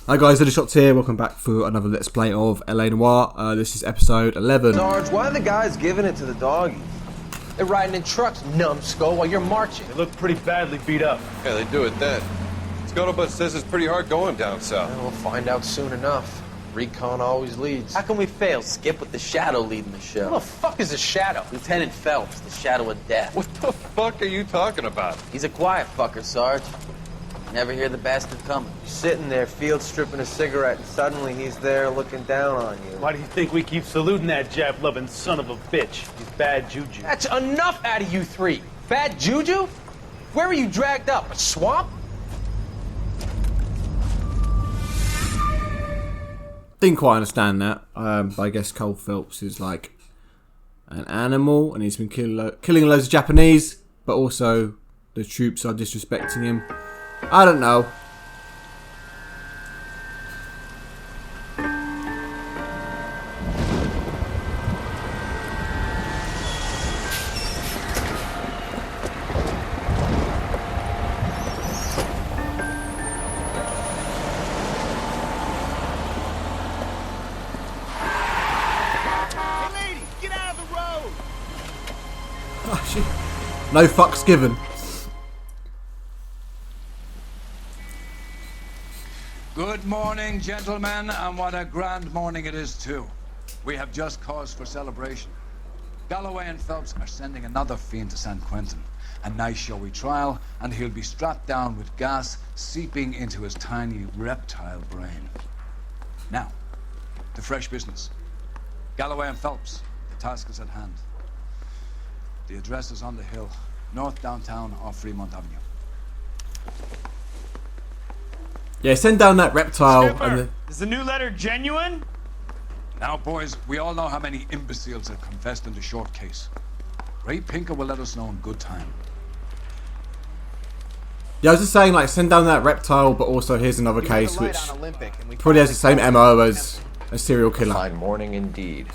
Hi guys, Zillashots here. Welcome back for another Let's Play of LA Noire. This is episode 11. Sarge, why are the guys giving it to the doggies? They're riding in trucks, numbskull, while you're marching. They look pretty badly beat up. Yeah, they do at that. Scuttlebutt says it's pretty hard going down south. Well, we'll find out soon enough. Recon always leads. How can we fail, Skip, with the Shadow leading the show? Who the fuck is a Shadow? Lieutenant Phelps, the Shadow of Death. What the fuck are you talking about? He's a quiet fucker, Sarge. You never hear the bastard coming. You're sitting there, field stripping a cigarette, and suddenly he's there looking down on you. Why do you think we keep saluting that Jap-loving son of a bitch? He's bad juju. That's enough out of you three. Bad juju? Where were you dragged up? A swamp? Didn't quite understand that. But I guess Cole Phelps is like an animal and he's been killing loads of Japanese, but also the troops are disrespecting him. I don't know. No fucks given. Good morning, gentlemen, and what a grand morning it is, too. We have just cause for celebration. Galloway and Phelps are sending another fiend to San Quentin. A nice showy trial, and he'll be strapped down with gas seeping into his tiny reptile brain. Now, to fresh business. Galloway and Phelps, the task is at hand. The address is on the hill, north downtown off Fremont Avenue. Yeah, send down that reptile. Skipper, is the new letter genuine? Now, boys, we all know how many imbeciles have confessed in the short case. Ray Pinker will let us know in good time. Yeah, I was just saying, like, send down that reptile, but also here's another case which probably has the same MO as a serial killer. Fine morning indeed.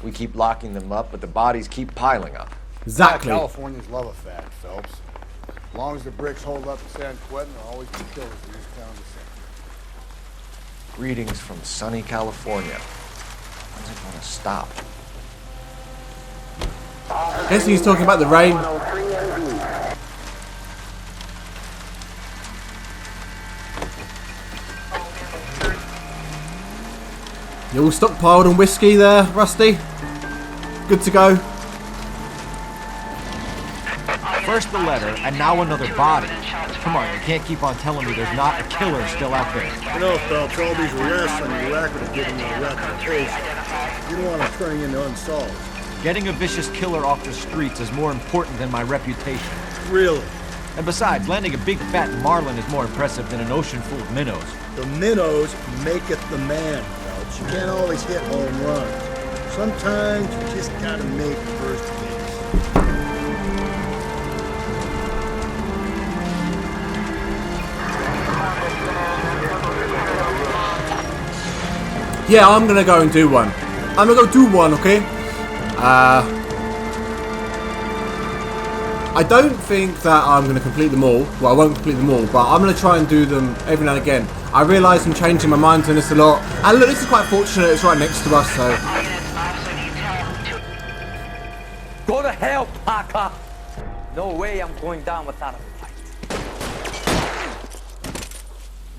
We keep locking them up, but the bodies keep piling up. Exactly. California's love affair, Phelps. As long as the bricks hold up in San Quentin, there'll always be killers in this town to sing. Greetings from sunny California. When's it gonna stop? Guessing he's talking about the rain. You all stockpiled on whiskey there, Rusty? Good to go. First the letter, and now another body. Come on, you can't keep on telling me there's not a killer still out there. You know, Phelps, all these arrests on your record are giving you a reputation. You don't want to turn into unsolved. Getting a vicious killer off the streets is more important than my reputation. Really? And besides, landing a big fat marlin is more impressive than an ocean full of minnows. The minnows maketh the man, Phelps. You can't always hit home runs. Sometimes you just gotta make first base. Yeah, I'm gonna go and do one. I'm gonna go do one, okay? I don't think that I'm gonna complete them all. Well, I won't complete them all, but I'm gonna try and do them every now and again. I realise I'm changing my mind on this a lot. And look, this is quite fortunate, it's right next to us, so. Go to hell, Parker! No way I'm going down without a fight.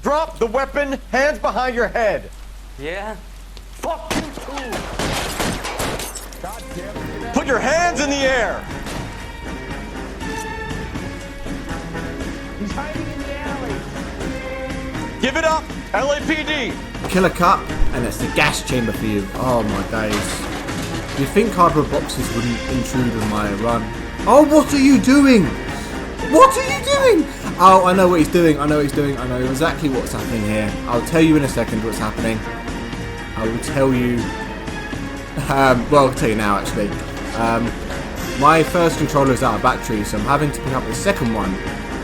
Drop the weapon, hands behind your head. Yeah? Fuck you too! Put your hands in the air. He's hiding in the alley. Give it up, LAPD. Killer cup, and it's the gas chamber for you. Oh my days. You'd think cardboard boxes wouldn't intrude on my run. Oh, what are you doing? What are you doing? Oh, I know what he's doing. I know what he's doing. I know exactly what's happening here. I'll tell you in a second what's happening. I will tell you. Well, I'll tell you now actually. My first controller is out of battery, so I'm having to pick up the second one.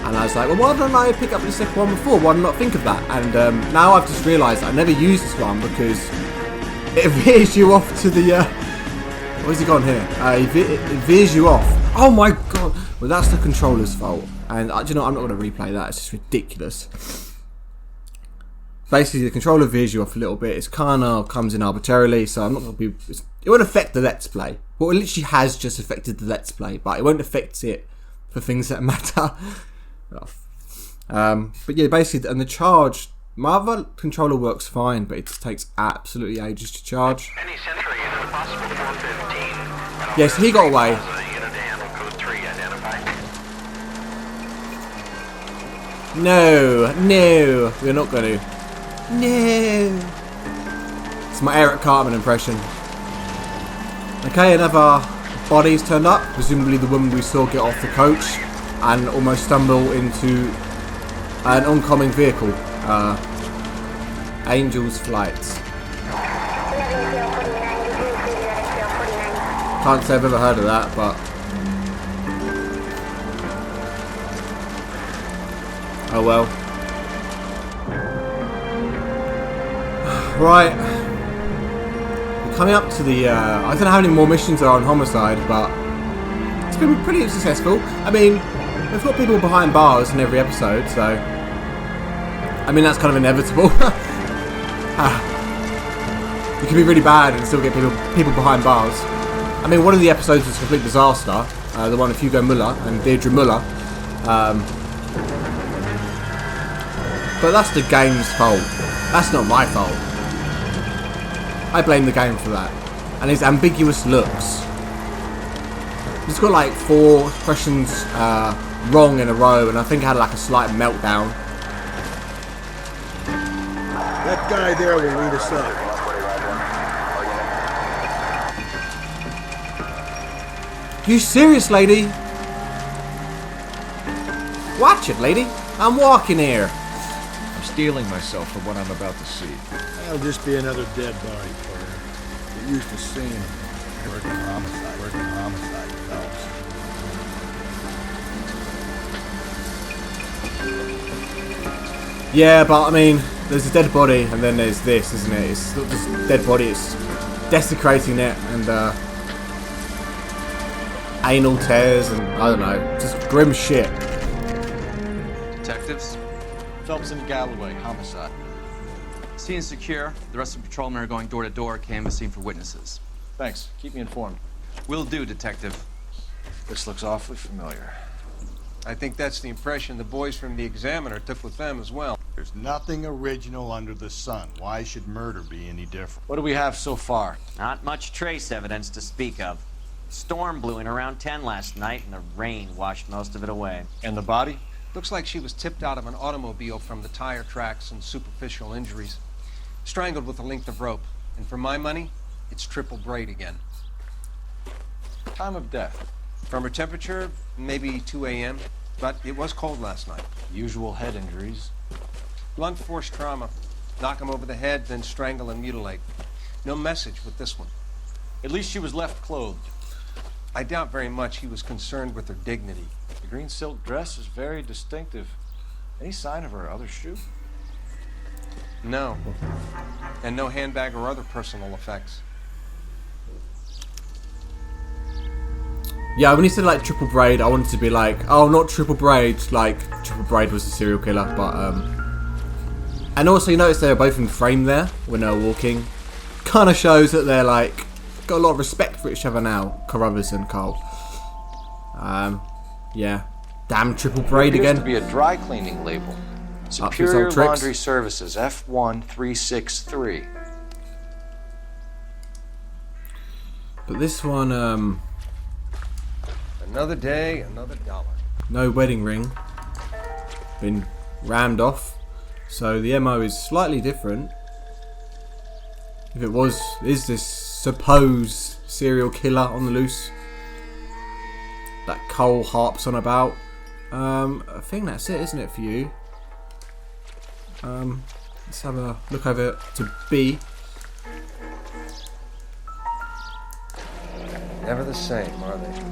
And I was like, well, why don't I pick up the second one before? Why did I not think of that? And now I've just realised I never used this one because it veers you off to the. Where's he gone here? It veers you off. Oh my god! Well, that's the controller's fault. And do you know, I'm not going to replay that. It's just ridiculous. basically the controller veers you off a little bit. It's kind of comes in arbitrarily, so I'm not going to be... It won't affect the Let's Play. Well, it literally has just affected the Let's Play, but it won't affect it for things that matter. But yeah, basically, and the charge... My other controller works fine, but it just takes absolutely ages to charge. Any Central unit possible 415. Yes, he got away. No, we're not going to. No. It's my Eric Cartman impression. Okay, another body's turned up. Presumably the woman we saw get off the coach and almost stumble into an oncoming vehicle. Angel's Flight. Can't say I've ever heard of that, but oh well. Right. We're coming up to the I don't know how many more missions there are on Homicide, but it's been pretty successful. I mean, we've got people behind bars in every episode, so I mean that's kind of inevitable. You can be really bad and still get people behind bars. I mean, one of the episodes was a complete disaster. The one of Hugo Muller and Deirdre Muller. But that's the game's fault. That's not my fault. I blame the game for that. And his ambiguous looks. He's got like 4 questions wrong in a row, and I think I had like a slight meltdown. That guy there will lead us up. You serious, lady? Watch it, lady. I'm walking here. I'm steeling myself for what I'm about to see. That'll just be another dead body, Porter. Get used to seeing him. Working homicide, Phelps. Yeah, but I mean, there's a dead body, and then there's this, isn't it? It's not just a dead body, it's desecrating it, and anal tears, and I don't know, just grim shit. Detectives? Phelps and Galloway, homicide. Scene secure. The rest of the patrolmen are going door to door, canvassing for witnesses. Thanks. Keep me informed. Will do, Detective. This looks awfully familiar. I think that's the impression the boys from the Examiner took with them as well. There's nothing original under the sun. Why should murder be any different? What do we have so far? Not much trace evidence to speak of. Storm blew in around 10 last night, and the rain washed most of it away. And the body? Looks like she was tipped out of an automobile from the tire tracks and superficial injuries. Strangled with a length of rope. And for my money, it's triple braid again. Time of death? From her temperature, maybe 2 a.m., but it was cold last night. Usual head injuries. Blunt force trauma. Knock him over the head, then strangle and mutilate. No message with this one. At least she was left clothed. I doubt very much he was concerned with her dignity. The green silk dress is very distinctive. Any sign of her other shoe? No. And no handbag or other personal effects. Yeah, when he said like triple braid, I wanted to be like, oh, not triple braid, like triple braid was a serial killer, but and also you notice they were both in frame there when they were walking. Kind of shows that they're like got a lot of respect for each other now, Carruthers and Cole. Yeah, damn triple braid again. Appears to be a dry cleaning label. Superior Laundry Services, F1363. But this one, Another day, another dollar. no wedding ring. Been rammed off. So the MO is slightly different. If it was, is this supposed serial killer on the loose that Cole harps on about? I think that's it, isn't it, for you? Let's have a look over to B. Never the same, are they?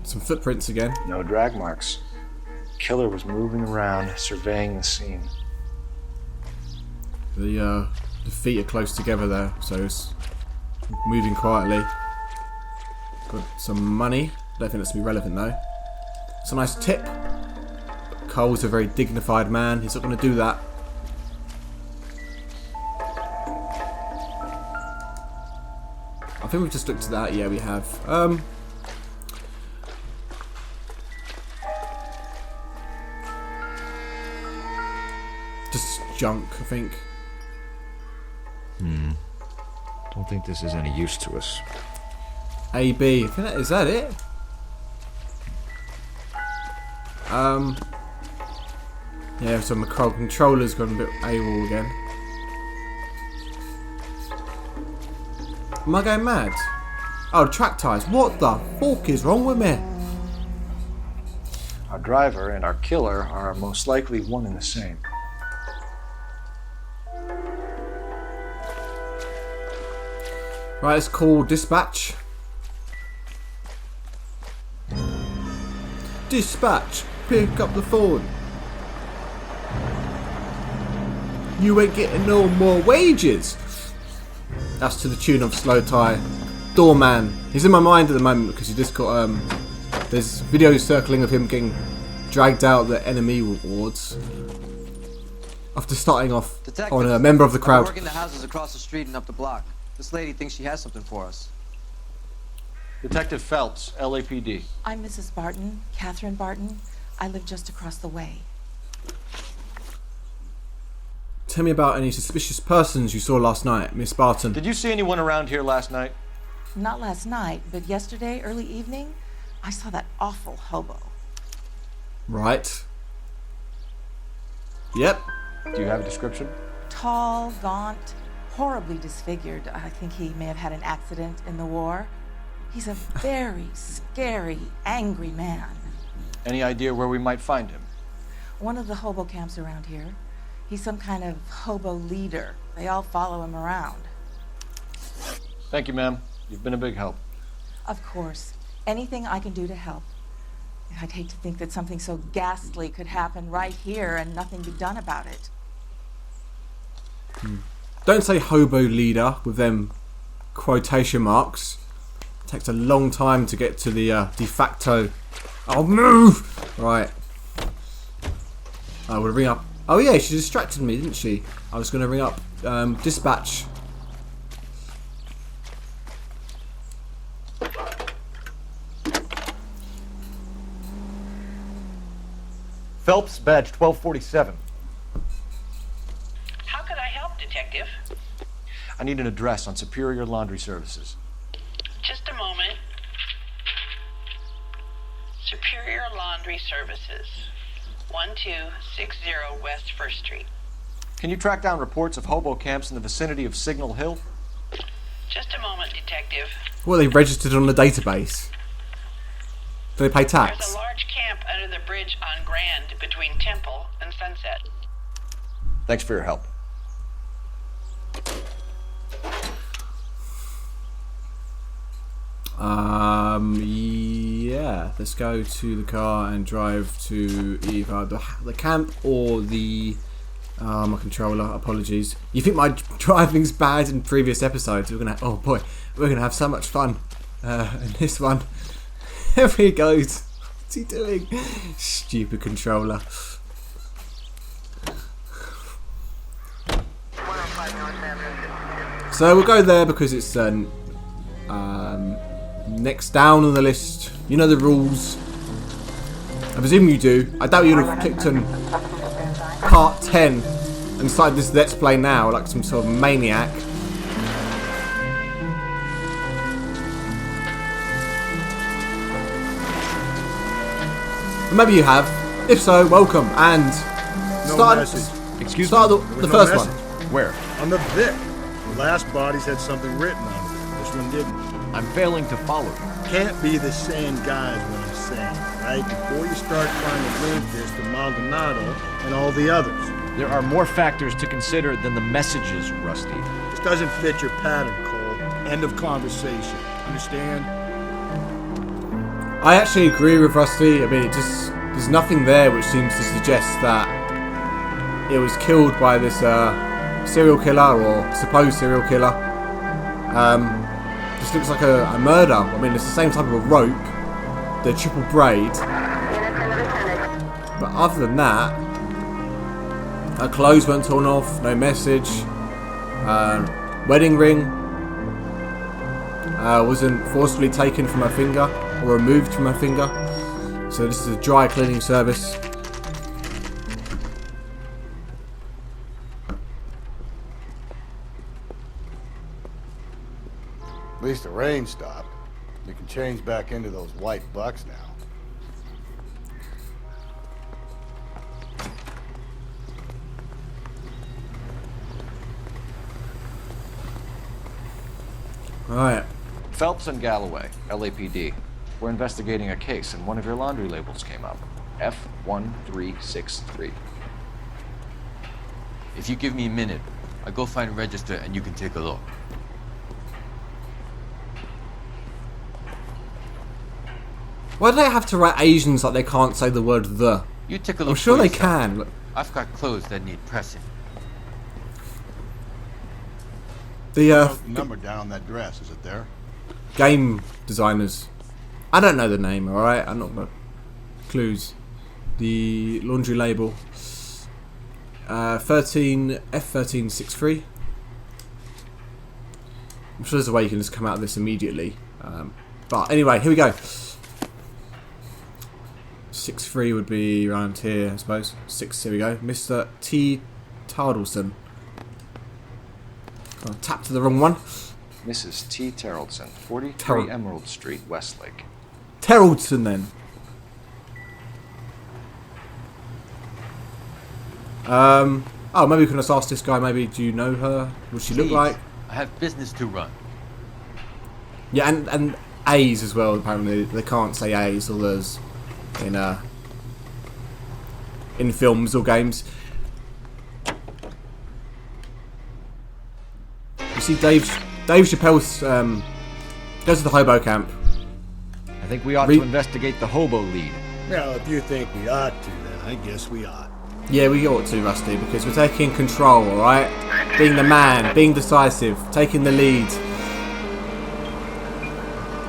Some footprints again. No drag marks. Killer was moving around, surveying the scene. The feet are close together there, so it's moving quietly. Got some money. Don't think that's gonna be relevant though. It's a nice tip. Cole's a very dignified man. He's not going to do that. think we've just looked at that. Yeah, we have. Just junk, I think. Don't think this is any use to us. AB. I think is that it? Yeah, so my controller's gone a bit AWOL again. Am I going mad? Oh, track tires. What the fuck is wrong with me? Our driver and our killer are most likely one and the same. Right, let's call dispatch. Dispatch, pick up the phone. You ain't getting no more wages. That's to the tune of Slow Tie. Doorman. He's in my mind at the moment because he just got there's videos circling of him getting dragged out the enemy wards after starting off on a member of the crowd. I'm working the houses across the street and up the block. This lady thinks she has something for us. Detective Phelps, LAPD. I'm Mrs. Barton, Catherine Barton. I live just across the way. Tell me about any suspicious persons you saw last night, Miss Barton. Did you see anyone around here last night? Not last night, but yesterday, early evening, I saw that awful hobo. Right. Yep. Do you have a description? Tall, gaunt, horribly disfigured. I think he may have had an accident in the war. He's a very scary, angry man. Any idea where we might find him? One of the hobo camps around here. He's some kind of hobo leader. They all follow him around. Thank you, ma'am. You've been a big help. Of course. Anything I can do to help. I'd hate to think that something so ghastly could happen right here and nothing be done about it. Don't say hobo leader with them quotation marks. It takes a long time to get to the de facto. I'll move! Right. I will ring up. Oh yeah, she distracted me, didn't she? I was going to ring up dispatch. Phelps, badge 1247. How could I help, Detective? I need an address on Superior Laundry Services. Just a moment. Superior Laundry Services, 1260 West 1st Street. Can you track down reports of hobo camps in the vicinity of Signal Hill? Just a moment, Detective. Well, they registered on the database. Do they pay tax? There's a large camp under the bridge on Grand between Temple and Sunset. Thanks for your help. Yeah, let's go to the car and drive to either the camp or the my controller. Apologies. You think my driving's bad in previous episodes? We're gonna have so much fun in this one. There he goes. What's he doing? Stupid controller. So we'll go there because it's next down on the list. You know the rules. I presume you do. I doubt you'd have clicked on part 10 and started this let's play now like some sort of maniac. But maybe you have. If so, welcome and start the first one. Where? On the Vic. The last bodies had something written on it. This one didn't. I'm failing to follow you. Can't be the same guy is what I'm saying, right? Before you start trying to link this to Maldonado and all the others. There are more factors to consider than the messages, Rusty. This doesn't fit your pattern, Cole. End of conversation. Understand? I actually agree with Rusty. I mean, there's nothing there which seems to suggest that it was killed by this serial killer or supposed serial killer. This looks like a murder. I mean, it's the same type of rope, the triple braid. But other than that, her clothes weren't torn off, no message, wedding ring. wasn't forcibly taken from her finger or removed from her finger. So this is a dry cleaning service. At least the rain stopped. You can change back into those white bucks now. Alright. Phelps and Galloway, LAPD. We're investigating a case and one of your laundry labels came up. F1363. If you give me a minute, I'll go find a register and you can take a look. Why do they have to write Asians like they can't say the word the? You take a look. I'm sure for they yourself. can. I've got clothes that need pressing. The number down on that dress, is it there? game designers. I don't know the name, alright? I'm not got clues. The laundry label. F1363. I'm sure there's a way you can just come out of this immediately. But anyway, here we go. 63 would be around here, I suppose. 6, here we go. Mr. T. Tardelson. Oh, tap to the wrong one. Mrs. T. Terrellson, 43 Emerald Street, Westlake. Terrellson, then. Oh, maybe we can just ask this guy, maybe, do you know her? What she look like? I have business to run. Yeah, and A's as well, apparently. They can't say A's or there's in films or games. You see Dave Chappelle's goes to the hobo camp. I think we ought to investigate the hobo lead. Well, if you think we ought to, then I guess we ought. Yeah, we ought to, Rusty, because we're taking control, alright? Being the man, being decisive, taking the lead.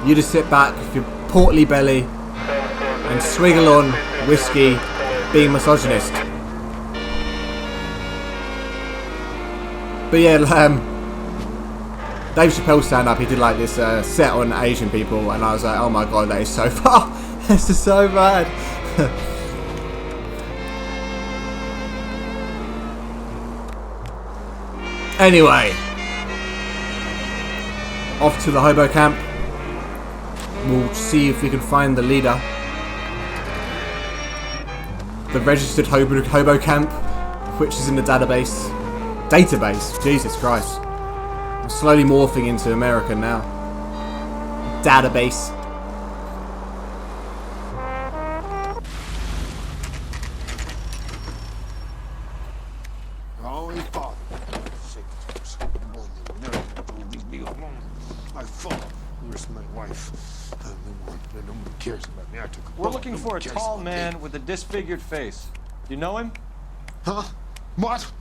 You just sit back with your portly belly and swiggle on whiskey, being misogynist. But yeah, Dave Chappelle stand-up, he did like this set on Asian people, and I was like, oh my god, that is so far. This is so bad. Anyway, off to the hobo camp. We'll see if we can find the leader. The registered hobo camp, which is in the database. Jesus Christ. I'm slowly morphing into American now. Database. Holy Father. I fought. Where's my wife? No one cares about me. I took a We're looking for a tall man with a disfigured face. You know him? Huh? What?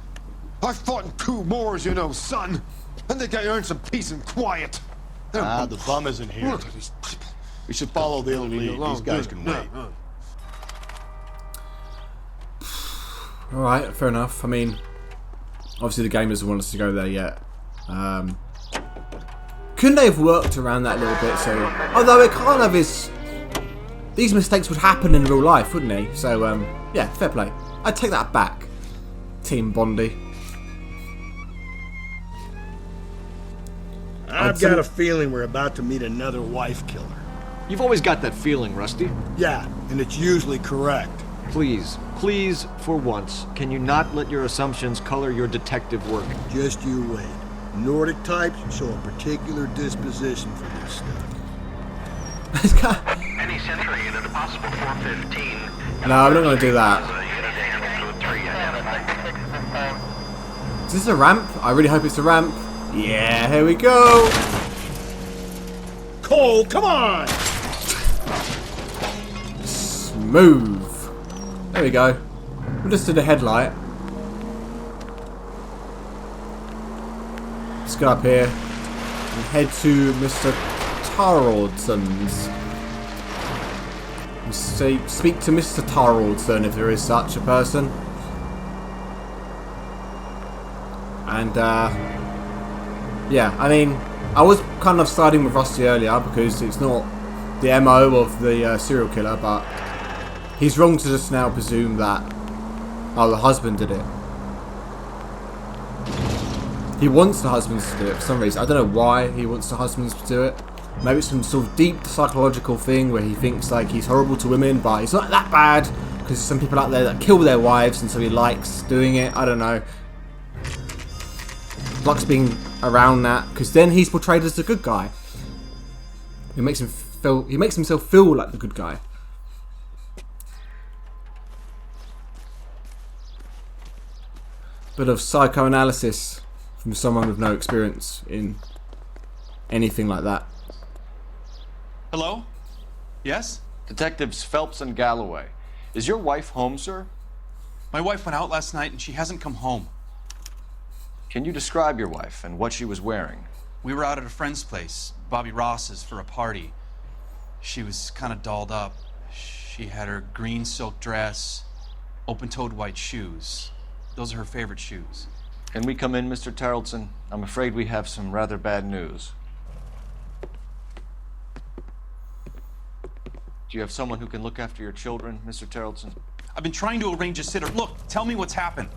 I fought in 2 wars, you know, son. I think I earned some peace and quiet. The bum isn't here. We should follow the lead. These guys can wait. Alright, fair enough. I mean, obviously the game doesn't want us to go there yet. Couldn't they have worked around that a little bit? So, although it kind of is, these mistakes would happen in real life, wouldn't they? So, yeah, fair play. I'd take that back, Team Bondi. I've got a feeling we're about to meet another wife killer. You've always got that feeling, Rusty. Yeah, and it's usually correct. Please, for once, can you not let your assumptions color your detective work? Just you wait. Nordic types show a particular disposition for this stuff. Any Sentry unit, a possible 415. No, I'm not going to do that. Is this a ramp? I really hope it's a ramp. Yeah, here we go. Cole, come on! Smooth. There we go. We'll just do the headlight. Let's go up here and head to Mr. Taroldson's. Speak to Mr. Taraldson if there is such a person. And yeah, I mean, I was kind of siding with Rusty earlier because it's not the MO of the serial killer, but he's wrong to just now presume that, oh, the husband did it. He wants the husbands to do it for some reason. I don't know why he wants the husbands to do it. Maybe it's some sort of deep psychological thing where he thinks like he's horrible to women, but he's not that bad because there's some people out there that kill their wives and so he likes doing it. I don't know. Likes being around that because then he's portrayed as the good guy. He makes himself feel like the good guy. Bit of psychoanalysis from someone with no experience in anything like that. Hello? Yes? Detectives Phelps and Galloway. Is your wife home, sir? My wife went out last night and she hasn't come home. Can you describe your wife and what she was wearing? We were out at a friend's place, Bobby Ross's, for a party. She was kind of dolled up. She had her green silk dress, open-toed white shoes. Those are her favorite shoes. Can we come in, Mr. Tarleton? I'm afraid we have some rather bad news. Do you have someone who can look after your children, Mr. Tarleton? I've been trying to arrange a sitter. Look, tell me what's happened.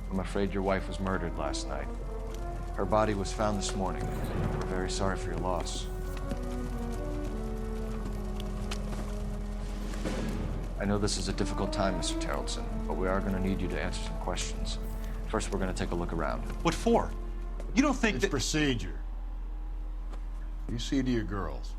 I'm afraid your wife was murdered last night. Her body was found this morning. We're very sorry for your loss. I know this is a difficult time, Mr. Tarleton, but we are going to need you to answer some questions. First, we're going to take a look around. What for? You don't think It's procedure. You see to your girls.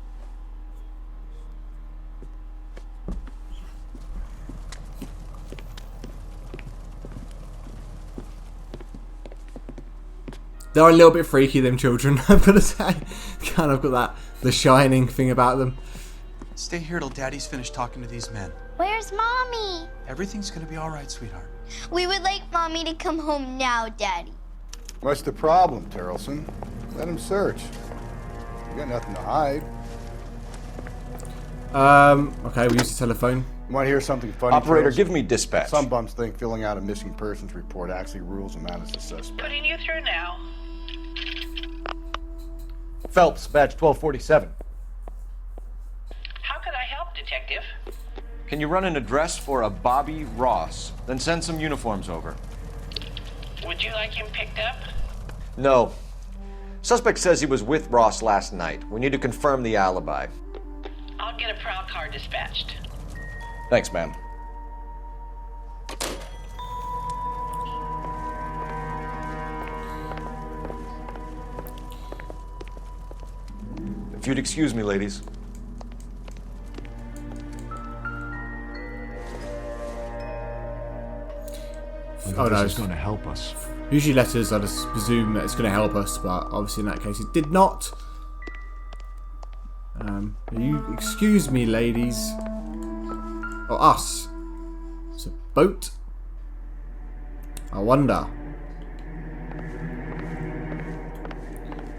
They're a little bit freaky, them children, I've got to say. Kind of got that The Shining thing about them. Stay here till Daddy's finished talking to these men. Where's Mommy? Everything's gonna be all right, sweetheart. We would like Mommy to come home now, Daddy. What's the problem, Tarleton? Let him search. You got nothing to hide. Okay, we use the telephone. You want to hear something funny? Operator, Tarleton? give me dispatch. Some bums think filling out a missing persons report actually rules them out as a suspect. Putting you through now. Phelps, badge 1247. How could I help, Detective? Can you run an address for a Bobby Ross? Then send some uniforms over. Would you like him picked up? No. Suspect says he was with Ross last night. We need to confirm the alibi. I'll get a prowl car dispatched. Thanks, ma'am. If you'd excuse me, ladies. Oh no, it's going to help us. Usually letters, I just presume that it's going to help us, but obviously in that case it did not. You excuse me, ladies. Or us. It's a boat. I wonder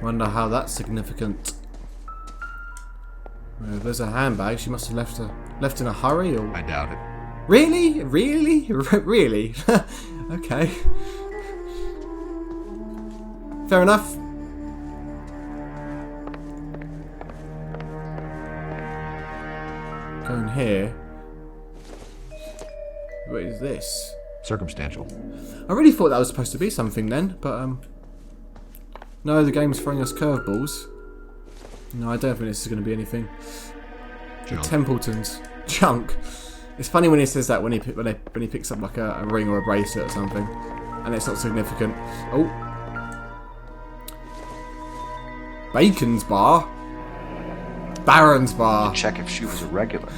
how that's significant. There's a handbag. She must have left in a hurry, or I doubt it. Really? Really? Really? Okay. Fair enough. Going here. What is this? Circumstantial. I really thought that was supposed to be something then, but no, the game's throwing us curveballs. No, I don't think this is going to be anything. The Templetons. Junk. It's funny when he says that when he picks up like a ring or a bracelet or something, and it's not significant. Oh, Bacon's bar, Baron's bar. Check if she was a regular.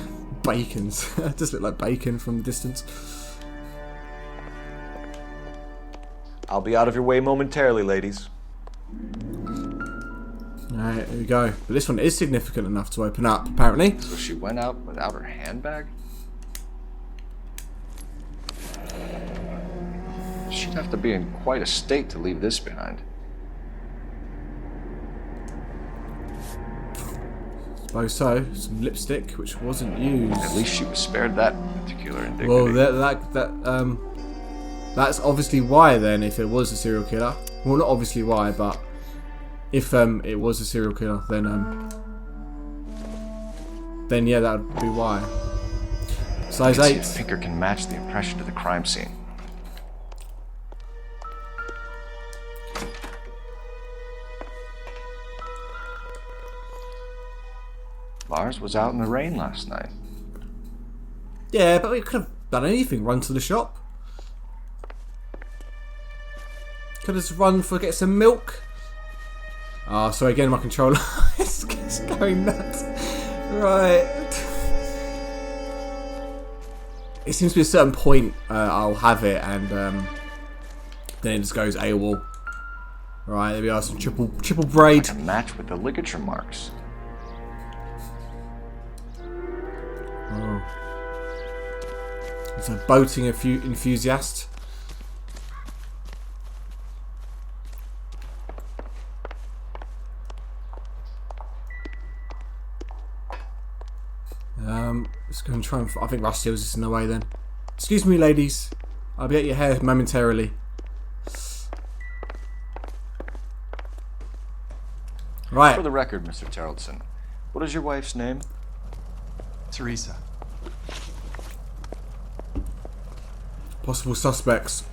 Bacon's. It does look like bacon from the distance. I'll be out of your way momentarily, ladies. Alright, here we go. But this one is significant enough to open up, apparently. So she went out without her handbag? She'd have to be in quite a state to leave this behind. Suppose so. Some lipstick, which wasn't used. At least she was spared that particular indignity. Well, that's obviously why then, if it was a serial killer. Well, not obviously why, but If it was a serial killer, then yeah, that would be why. Size 8. The finger can match the impression to the crime scene. Lars was out in the rain last night. Yeah, but we could have done anything. Run to the shop. Could have just run for get some milk. Ah, so again, my controller is going nuts. Right. It seems to be a certain point I'll have it, and then it just goes AWOL. Right, there we are. Some triple braid. Like a match with the ligature marks. Oh. It's a boating enthusiast. Let's go and try and... I think Rusty was just in the way then. Excuse me, ladies. I'll be at your hair momentarily. Right. For the record, Mr. Tarleton, what is your wife's name? Teresa. Possible suspects.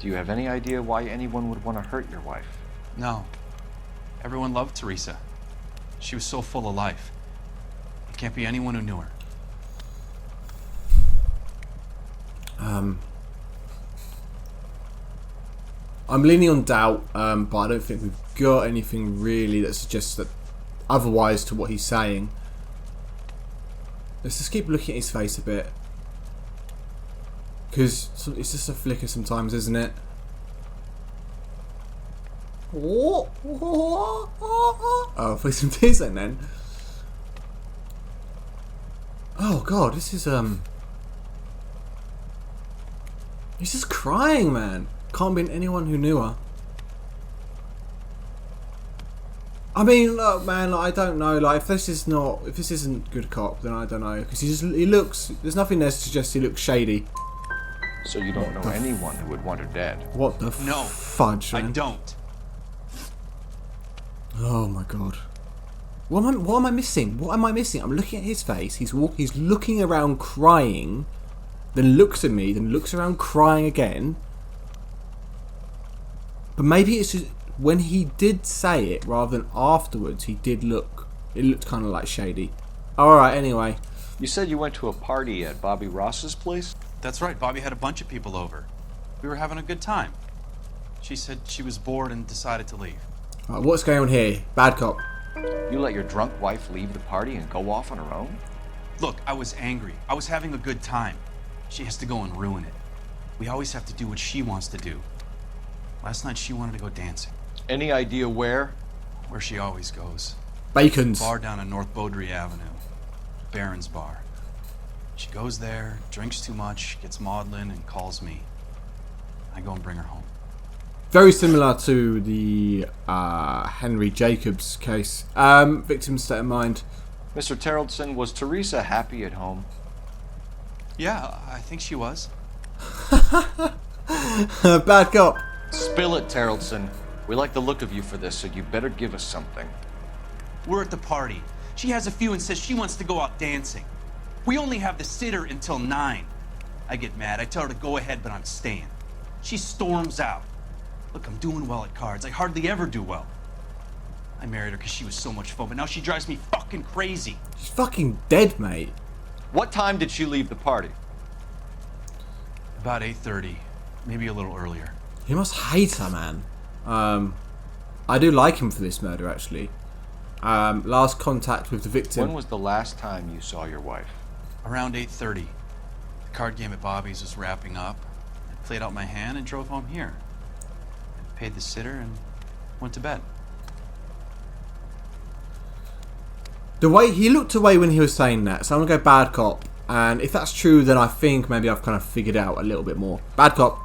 Do you have any idea why anyone would want to hurt your wife? No. Everyone loved Teresa. She was so full of life. It can't be anyone who knew her. I'm leaning on doubt, but I don't think we've got anything really that suggests that otherwise to what he's saying. Let's just keep looking at his face a bit, because it's just a flicker sometimes, isn't it? Oh, play some teasing then. Oh god, this is he's just crying, man. Can't be anyone who knew her. I mean, look, man, like, I don't know. Like, if this isn't good cop, then I don't know. Because he looks. There's nothing there to suggest he looks shady. So you don't know anyone who would want her dead? What the fudge, man? I don't. Oh my god. What am I missing? What am I missing? I'm looking at his face. He's looking around crying, then looks at me, then looks around crying again. But maybe it's just when he did say it rather than afterwards. He did look. It looked kind of like shady. All right. Anyway. You said you went to a party at Bobby Ross's place? That's right. Bobby had a bunch of people over. We were having a good time. She said she was bored and decided to leave. Right, what's going on here? Bad cop. You let your drunk wife leave the party and go off on her own? Look, I was angry. I was having a good time. She has to go and ruin it. We always have to do what she wants to do. Last night she wanted to go dancing. Any idea where? Where she always goes. Bacon's. Bar down on North Beaudry Avenue. Baron's Bar. She goes there, drinks too much, gets maudlin, and calls me. I go and bring her home. Very similar to the Henry Jacobs case. Victim's state of mind. Mr. Tarleton, was Teresa happy at home? Yeah, I think she was. Bad cop. Spill it, Tarleton. We like the look of you for this, so you better give us something. We're at the party. She has a few and says she wants to go out dancing. We only have the sitter until 9. I get mad. I tell her to go ahead, but I'm staying. She storms out. Look, I'm doing well at cards. I hardly ever do well. I married her because she was so much fun, but now she drives me fucking crazy. She's fucking dead, mate. What time did she leave the party? About 8:30, maybe a little earlier. He must hate her, man. I do like him for this murder, actually. Last contact with the victim. When was the last time you saw your wife? Around 8:30. The card game at Bobby's was wrapping up. I played out my hand and drove home here. I paid the sitter and went to bed. The way he looked away when he was saying that, so I'm gonna go bad cop. And if that's true, then I think maybe I've kind of figured out a little bit more. Bad cop.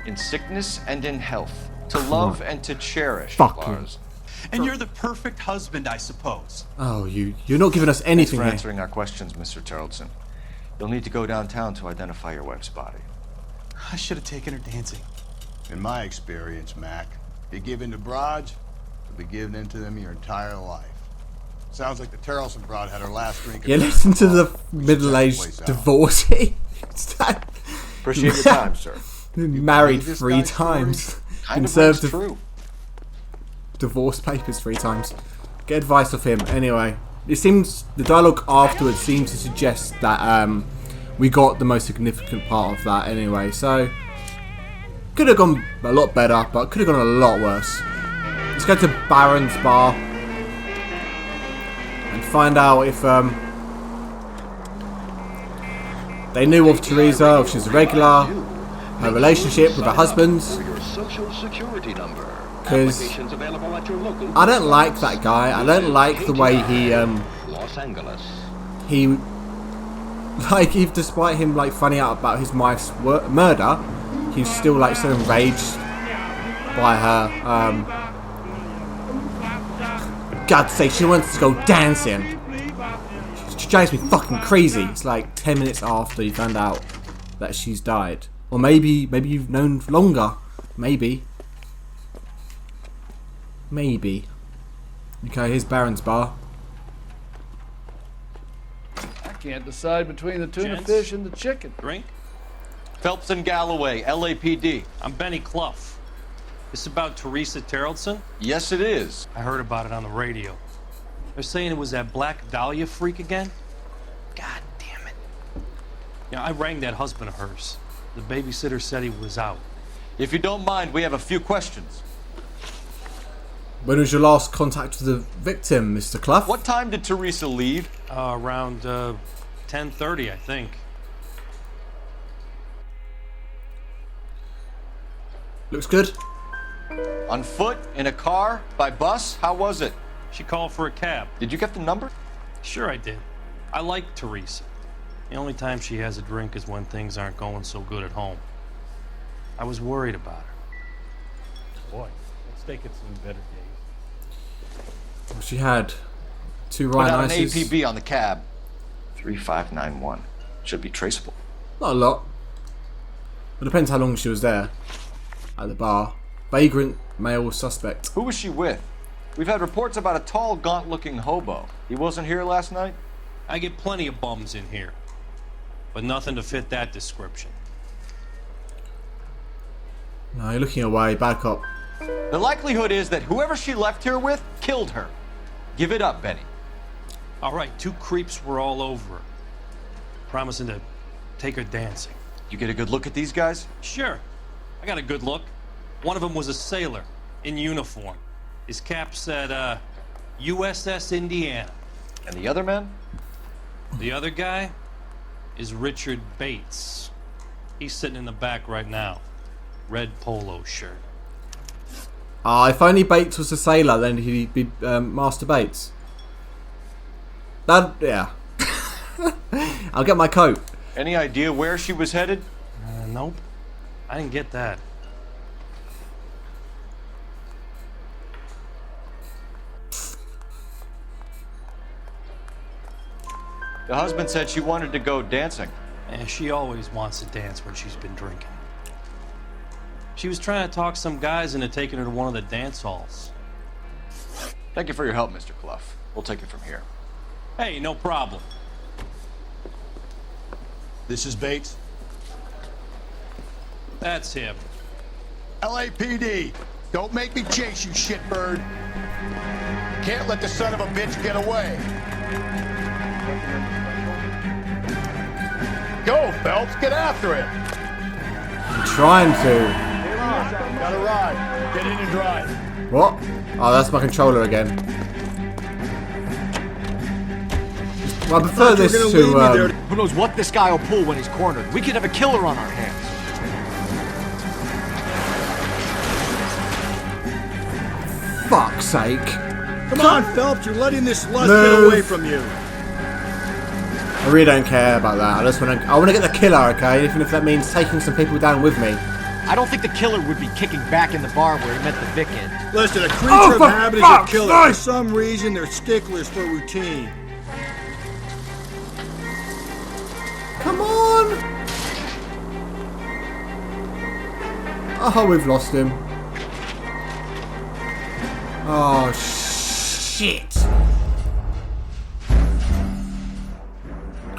In sickness and in health, to love and to cherish, Fuck Lars. And you're the perfect husband, I suppose. Oh, you're not giving us anything Thanks for here. answering our questions, Mr. Tarleton. You'll need to go downtown to identify your wife's body. I should have taken her dancing. In my experience, Mac, you give in to broads, You'll be giving in to them your entire life. Sounds like the Terrelson broad had her last drink. Yeah, listen to the middle-aged divorcee. Appreciate your time, sir. Married 3 times. Kind Been of served rings true. divorce papers 3 times. Get advice off him. Anyway, it seems the dialogue afterwards seems to suggest that we got the most significant part of that anyway. So could have gone a lot better, but could have gone a lot worse. Let's go to Baron's bar and find out if they knew of Teresa, if she's a regular, her relationship with her husband. Because I don't like that guy. I don't like the way he like, if despite him like finding out about his wife's murder, he's still like so enraged by her. God's sake, she wants to go dancing. She drives me fucking crazy. It's like 10 minutes after you found out that she's died. Or maybe you've known for longer. Maybe. Okay, here's Baron's bar. I can't decide between the tuna fish and the chicken. Drink? Phelps and Galloway, LAPD. I'm Benny Clough. This about Teresa Terrelson? Yes, it is. I heard about it on the radio. They're saying it was that Black Dahlia freak again? God damn it. Yeah, I rang that husband of hers. The babysitter said he was out. If you don't mind, we have a few questions. When was your last contact with the victim, Mr. Clough? What time did Teresa leave? Around 10:30, I think. Looks good. On foot? In a car? By bus? How was it? She called for a cab. Did you get the number? Sure I did. I like Teresa. The only time she has a drink is when things aren't going so good at home. I was worried about her. Boy, let's take it some better days. Well, she had 2 Put out Ryan an Ices. APB on the cab. 3591. Should be traceable. Not a lot. It depends how long she was there. At the bar. Vagrant male suspect. Who was she with? We've had reports about a tall, gaunt-looking hobo. He wasn't here last night? I get plenty of bums in here, but nothing to fit that description. No, you're looking away. Bad cop. The likelihood is that whoever she left here with killed her. Give it up, Benny. All right, 2 creeps were all over her, promising to take her dancing. You get a good look at these guys? Sure. I got a good look. One of them was a sailor in uniform. His cap said, USS Indiana. And the other man? The other guy is Richard Bates. He's sitting in the back right now. Red polo shirt. If only Bates was a sailor, then he'd be Master Bates. That, yeah. I'll get my coat. Any idea where she was headed? Nope. I didn't get that. The husband said she wanted to go dancing. And she always wants to dance when she's been drinking. She was trying to talk some guys into taking her to one of the dance halls. Thank you for your help, Mr. Clough. We'll take it from here. Hey, no problem. This is Bates. That's him. LAPD, don't make me chase you, shitbird. Can't let the son of a bitch get away. Go, Phelps, get after it. I'm trying to. Got a ride. Get in and drive. What? Oh, that's my controller again. Well, I prefer this to. Who knows what this guy will pull when he's cornered? We could have a killer on our hands. Fuck's sake. Come on, Phelps, you're letting this lust Move. get away from you. I really don't care about that. I want to get the killer, okay? Even if that means taking some people down with me. I don't think the killer would be kicking back in the bar where he met the Vic in. Listen, a creature of habit is a killer. For some reason, they're sticklers for routine. Come on! Oh, we've lost him. Oh, shit.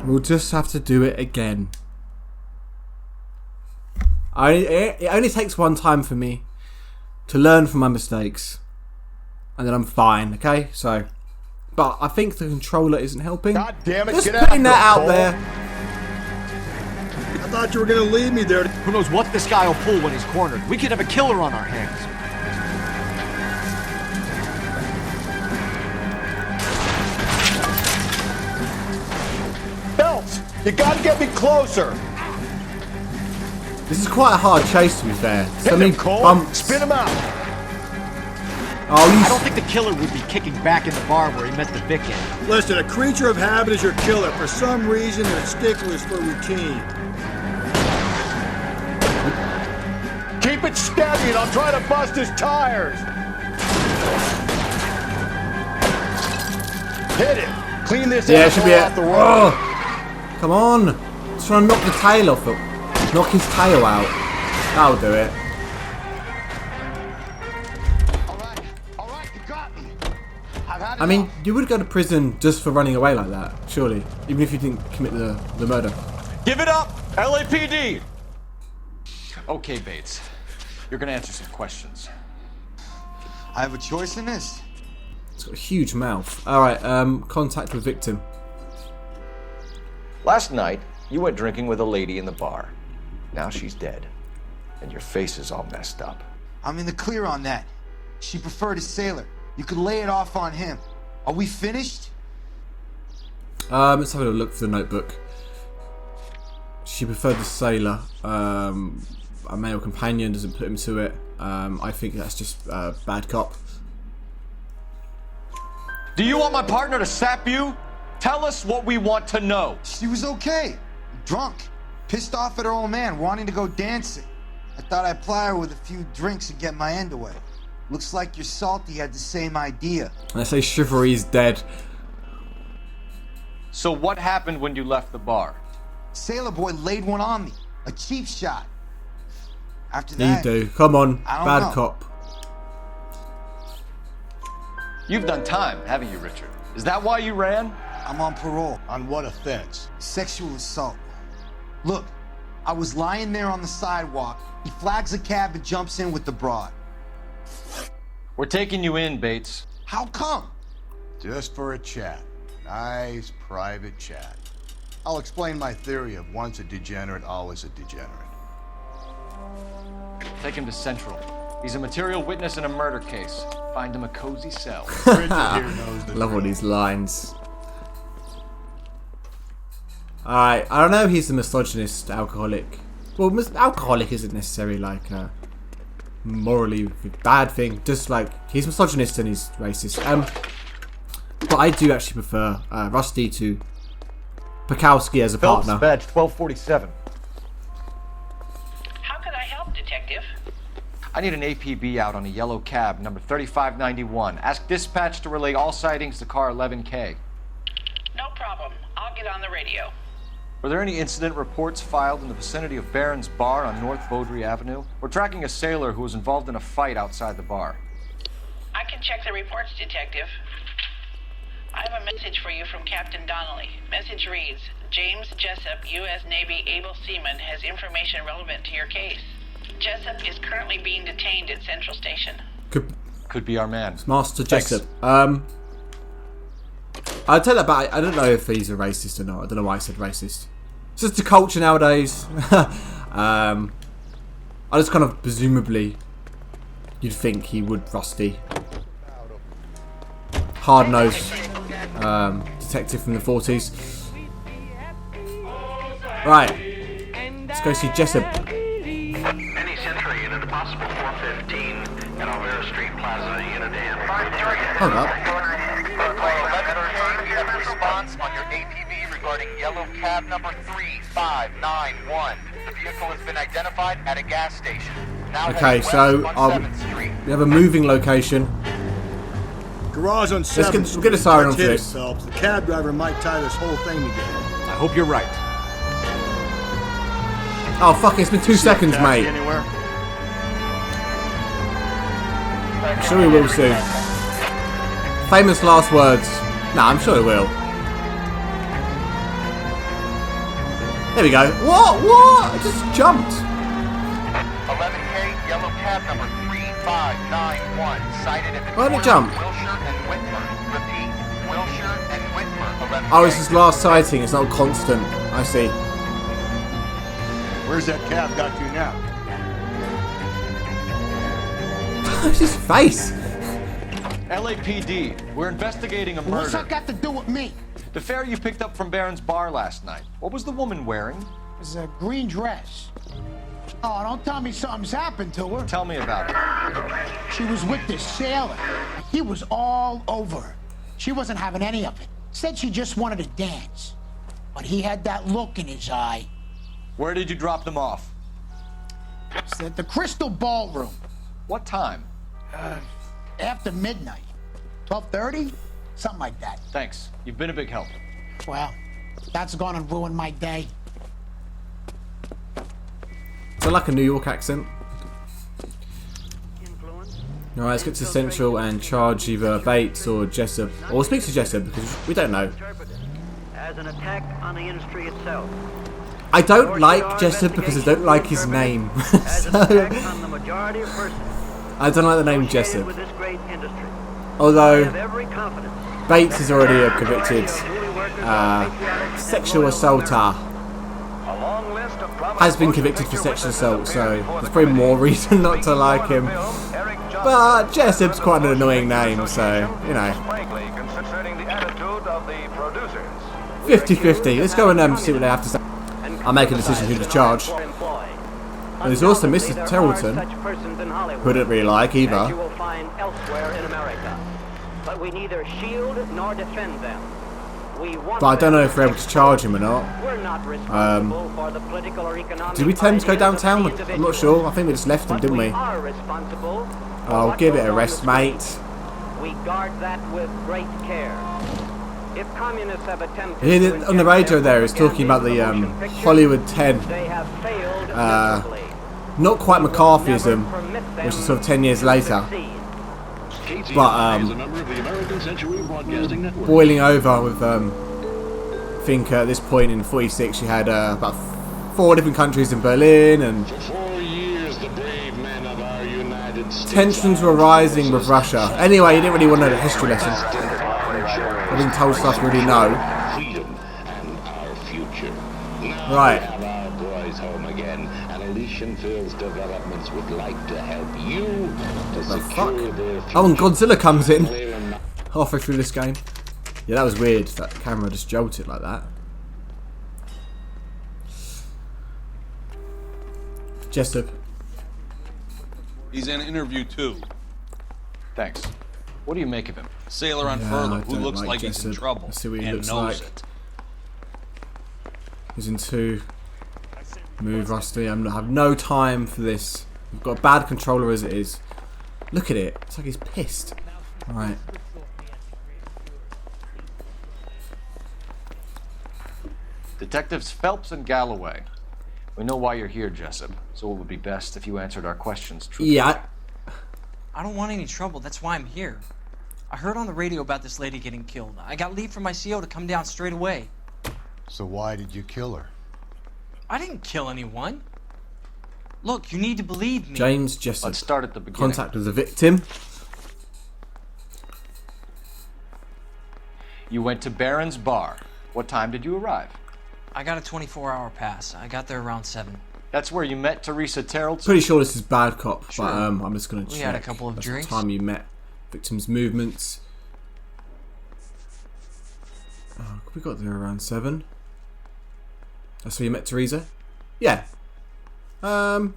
We'll just have to do it again. It only takes one time for me to learn from my mistakes. And then I'm fine, okay? So, but I think the controller isn't helping. God damn it, just get putting that out Cole. there. I thought you were gonna leave me there. Who knows what this guy will pull when he's cornered? We could have a killer on our hands. Phelps, you gotta get me closer. This is quite a hard chase, to be fair. So Hit many him, Cole. bumps. Spin him out. Oh, I don't think the killer would be kicking back in the bar where he met the Vic in. Listen, a creature of habit is your killer. For some reason, they're sticklers for routine. Keep it steady and I'll try to bust his tires. Hit it. Clean this Yeah, it should be off it. the road. Oh, come on. Just trying to knock the tail off it. Knock his tail out. That'll do it. I mean, you would go to prison just for running away like that, surely. Even if you didn't commit the murder. Give it up, LAPD! Okay, Bates. You're gonna answer some questions. I have a choice in this. It's got a huge mouth. Alright, contact with victim. Last night, you went drinking with a lady in the bar. Now she's dead. And your face is all messed up. I'm in the clear on that. She preferred a sailor. You could lay it off on him. Are we finished? Let's have a look for the notebook. She preferred the sailor. A male companion doesn't put him to it. I think that's just bad cop. Do you want my partner to sap you? Tell us what we want to know. She was okay. Drunk. Pissed off at her old man, wanting to go dancing. I thought I'd ply her with a few drinks and get my end away. Looks like your Salty had the same idea. I say Chivalry's dead. So what happened when you left the bar? Sailor Boy laid one on me. A cheap shot. After You that... do. Come on. I don't Bad know. cop. You've done time, haven't you, Richard? Is that why you ran? I'm on parole. On what offense? Sexual assault. Look, I was lying there on the sidewalk. He flags a cab and jumps in with the broad. We're taking you in, Bates. How come? Just for a chat. Nice private chat. I'll explain my theory of once a degenerate, always a degenerate. Take him to Central. He's a material witness in a murder case. Find him a cozy cell. Love all these lines. Alright, I don't know if he's a misogynist alcoholic. Well, alcoholic isn't necessarily like a morally bad thing. Just like, he's misogynist and he's racist. But I do actually prefer Rusty to Bukowski as a Phelps, partner. badge 1247. How can I help, Detective? I need an APB out on a yellow cab, number 3591. Ask dispatch to relay all sightings to car 11K. No problem. I'll get on the radio. Were there any incident reports filed in the vicinity of Barron's Bar on North Beaudry Avenue? We're tracking a sailor who was involved in a fight outside the bar. I can check the reports, Detective. I have a message for you from Captain Donnelly. Message reads, James Jessup, U.S. Navy able seaman, has information relevant to your case. Jessup is currently being detained at Central Station. Could be our man. It's Master Jessup. I'll tell that back. I don't know if he's a racist or not. I don't know why I said racist. It's just the culture nowadays. I just kind of presumably you'd think he would Rusty. Hard-nosed detective from the 40s. Right. Let's go see Jessup. Any Century unit, possible 415 at Alvera Street Plaza, unit and 53. Hold up. Response on your APB regarding yellow cab number 3591. The vehicle has been identified at a gas station. Now Okay, so we have a moving location. Garage on 7th. Let's get a siren on for Hit it, this. Phelps. The cab driver might tie this whole thing together. I hope you're right. Oh fuck! It's been 2 seconds, mate. Anywhere? I'm sure we will soon. Famous last words. Nah, I'm sure it will. There we go. What? I just jumped. 11K, yellow cab number 3591, sighted at the Why did it corner jump? of Wilshire and Whitmer. Repeat, Wilshire and Whitmer, 11K. Oh, it's his last sighting. It's not constant. I see. Where's that cab got you now? It's his face. LAPD, we're investigating a murder. What's that got to do with me? The fare you picked up from Barron's bar last night. What was the woman wearing? It was a green dress. Oh, don't tell me something's happened to her. Tell me about it. She was with this sailor. He was all over her. She wasn't having any of it. Said she just wanted to dance. But he had that look in his eye. Where did you drop them off? It's at the Crystal Ballroom. What time? After midnight. 12:30? Something like that. Thanks. You've been a big help. Well, that's gonna ruin my day. Is that like a New York accent? Alright, let's get to Central and charge either Bates or Jessup. Or we'll speak to Jessup because we don't know. As an attack on the industry itself. I don't like Jessup because I don't like his name. So, I don't like the name Jessup. Although Bates is already a convicted sexual assaulter. Has been convicted for sexual assault, so there's probably more reason not to like him. But Jessup's quite an annoying name, so, you know. 50-50. Let's go and see what they have to say. I'll make a decision who to charge. And there's also Mr. Terrelton, who I didn't really like either. But we neither shield nor defend them. But I don't know if we're able to charge him or not. Did we tell him to go downtown? I'm not sure. I think we just left him, didn't we? I'll give it a rest, mate. We guard that with great care. If communists have attempted On the radio there, it's talking about the Hollywood 10. Not quite McCarthyism, which is sort of 10 years later. But boiling over with I think at this point in 46 you had about 4 different countries in Berlin, and tensions were rising with Russia. Anyway, you didn't really want to know the history lesson. I've been told stuff we already know. Right. Developments would like to help you to secure their future. Oh, and Godzilla comes in halfway through this game. Yeah, that was weird. That camera just jolted like that. Jessup. He's in interview 2. Thanks. What do you make of him? Sailor on furlough who looks like he's in trouble Let's see what he and looks knows like. it. He's in 2. Move, Rusty. I have no time for this. We've got a bad controller as it is. Look at it. It's like he's pissed. Alright. Detectives Phelps and Galloway. We know why you're here, Jessup, so it would be best if you answered our questions truthfully. Yeah. I don't want any trouble. That's why I'm here. I heard on the radio about this lady getting killed. I got leave from my CO to come down straight away. So why did you kill her? I didn't kill anyone. Look, you need to believe me. James Jessup. Let's start at the beginning. Contact with the victim. You went to Barron's bar. What time did you arrive? I got a 24-hour pass. I got there around 7. That's where you met Teresa Terrelton? Pretty sure this is bad cop, Sure. but I'm just going to check. We had a couple of That's drinks. the time you met. Victim's movements. Oh, we got there around 7. That's where you met Teresa? Yeah. Cab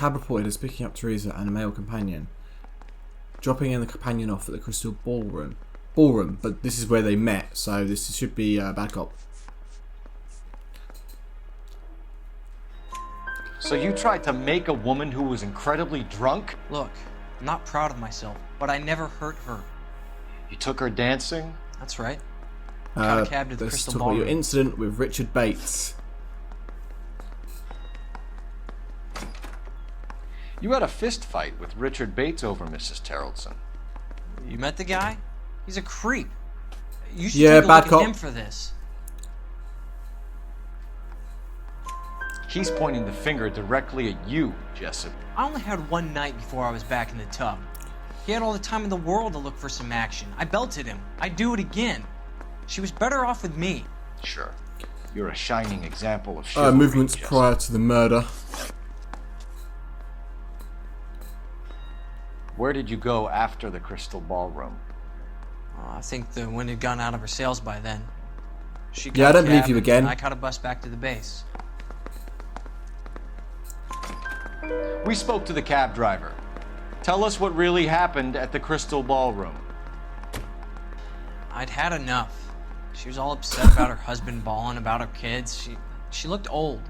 reported as picking up Teresa and a male companion, dropping in the companion off at the Crystal Ballroom, but this is where they met, so this should be bad cop. So you tried to make a woman who was incredibly drunk? Look, I'm not proud of myself, but I never hurt her. You took her dancing? That's right. Got a cab to the Let's Crystal talk about your Ballroom. incident with Richard Bates. You had a fist fight with Richard Bates over Mrs. Terrellson. You met the guy? He's a creep. You should Yeah, take a bad look cop. at him for this. He's pointing the finger directly at you, Jessup. I only had one night before I was back in the tub. He had all the time in the world to look for some action. I belted him. I'd do it again. She was better off with me. Sure. You're a shining example of chivalry, Movements Jessup. prior to the murder. Where did you go after the Crystal Ballroom? I think the wind had gone out of her sails by then. She got Yeah, I don't a believe cab you and again. I caught a bus back to the base. We spoke to the cab driver. Tell us what really happened at the Crystal Ballroom. I'd had enough. She was all upset about her husband bawling about her kids. She looked old.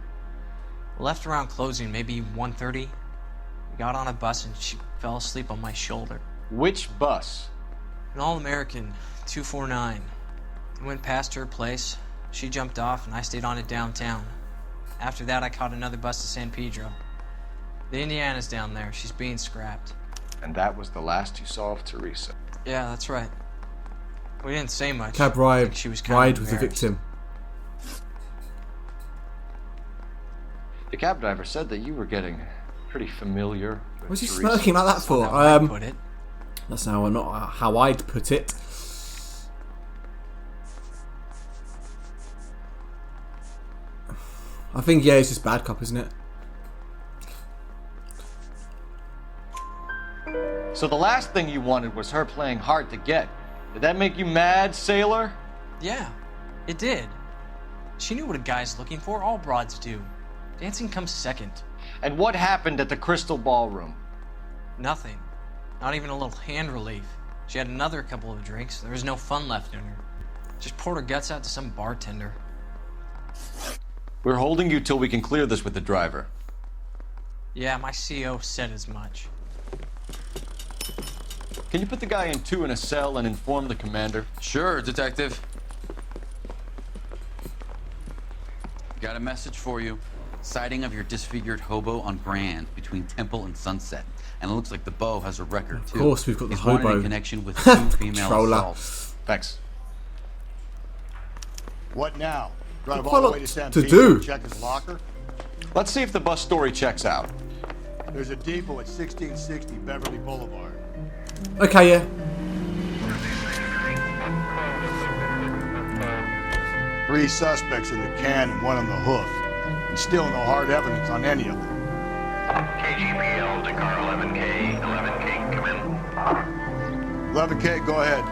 We left around closing, maybe 1:30. We got on a bus and she fell asleep on my shoulder. Which bus? An All-American 249. I went past her place. She jumped off and I stayed on it downtown. After that, I caught another bus to San Pedro. The Indiana's down there. She's being scrapped. And that was the last you saw of Teresa. Yeah, that's right. We didn't say much. Cab I ride, think she was kind ride of with the embarrassed. victim. The cab driver said that you were getting pretty familiar with What's he Teresa. smirking like that for? That's how I'd put it. That's not how I'd put it. I think, yeah, it's just bad cop, isn't it? So the last thing you wanted was her playing hard to get. Did that make you mad, sailor? Yeah, it did. She knew what a guy's looking for. All broads do. Dancing comes second. And what happened at the Crystal Ballroom? Nothing. Not even a little hand relief. She had another couple of drinks. There was no fun left in her. Just poured her guts out to some bartender. We're holding you till we can clear this with the driver. Yeah, my CO said as much. Can you put the guy in 2 in a cell and inform the commander? Sure, Detective. Got a message for you. Sighting of your disfigured hobo on Grand between Temple and Sunset. And it looks like the Beau has a record, too. Of course, we've got the He's wanted hobo. in connection with 2 female Controller. assaults. Thanks. What now? Drive Quite all a the lot way to San to Pedro do. and check his locker? Let's see if the bus story checks out. There's a depot at 1660 Beverly Boulevard. Okay, yeah. Three suspects in the can and one on the hoof. And still no hard evidence on any of them. KGPL to car 11K. 11K, come in. 11K, go ahead.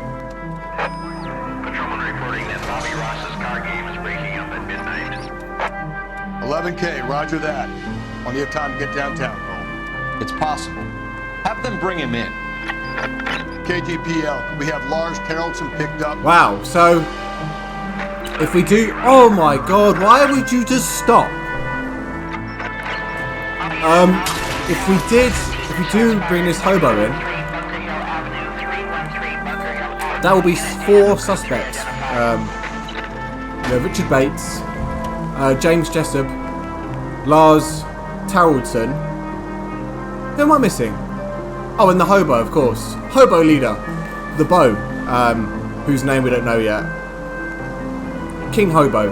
Patrolman reporting that Bobby Ross's car game is breaking up at midnight. 11K, roger that. Plenty of time to get downtown, Cole. It's possible. Have them bring him in. KGPL, we have Lars Terrellson picked up. Wow, so if we do, oh my god, why would you just stop? If we do bring this hobo in, that will be 4 suspects. Richard Bates, James Jessup, Lars Terrellson. Who am I missing? Oh, and the hobo, of course. Hobo leader, the Beau, whose name we don't know yet. King Hobo.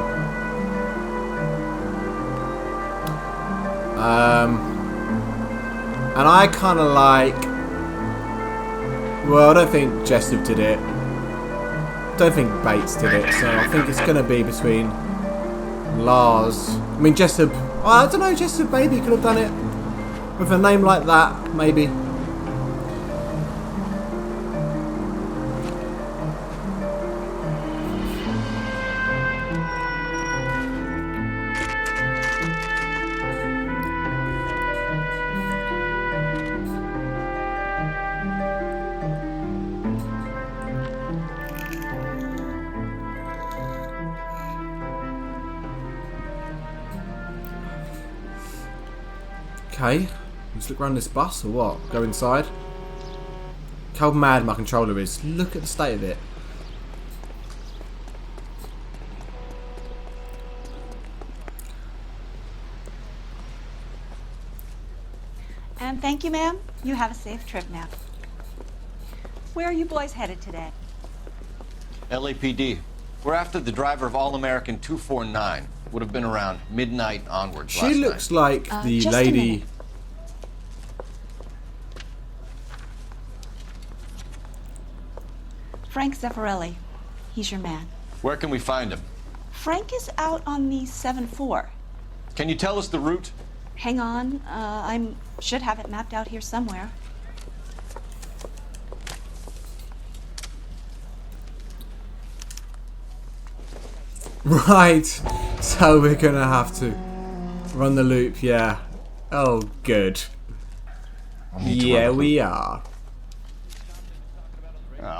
And I kind of like... Well, I don't think Jessup did it. Don't think Bates did it, so I think it's going to be between Lars... I mean, Jessup... Oh, I don't know, Jessup maybe could have done it. With a name like that, maybe. Okay, let's look around this bus or what? Go inside. Look how mad my controller is. Look at the state of it. And thank you, ma'am. You have a safe trip now. Where are you boys headed today? LAPD. We're after the driver of All-American 249. Would have been around midnight onwards last night. She looks like the just a lady. minute. Frank Zeffirelli. He's your man. Where can we find him? Frank is out on the 7-4. Can you tell us the route? Hang on. I should have it mapped out here somewhere. Right. So we're gonna have to run the loop, yeah. Oh, good. Yeah, we are.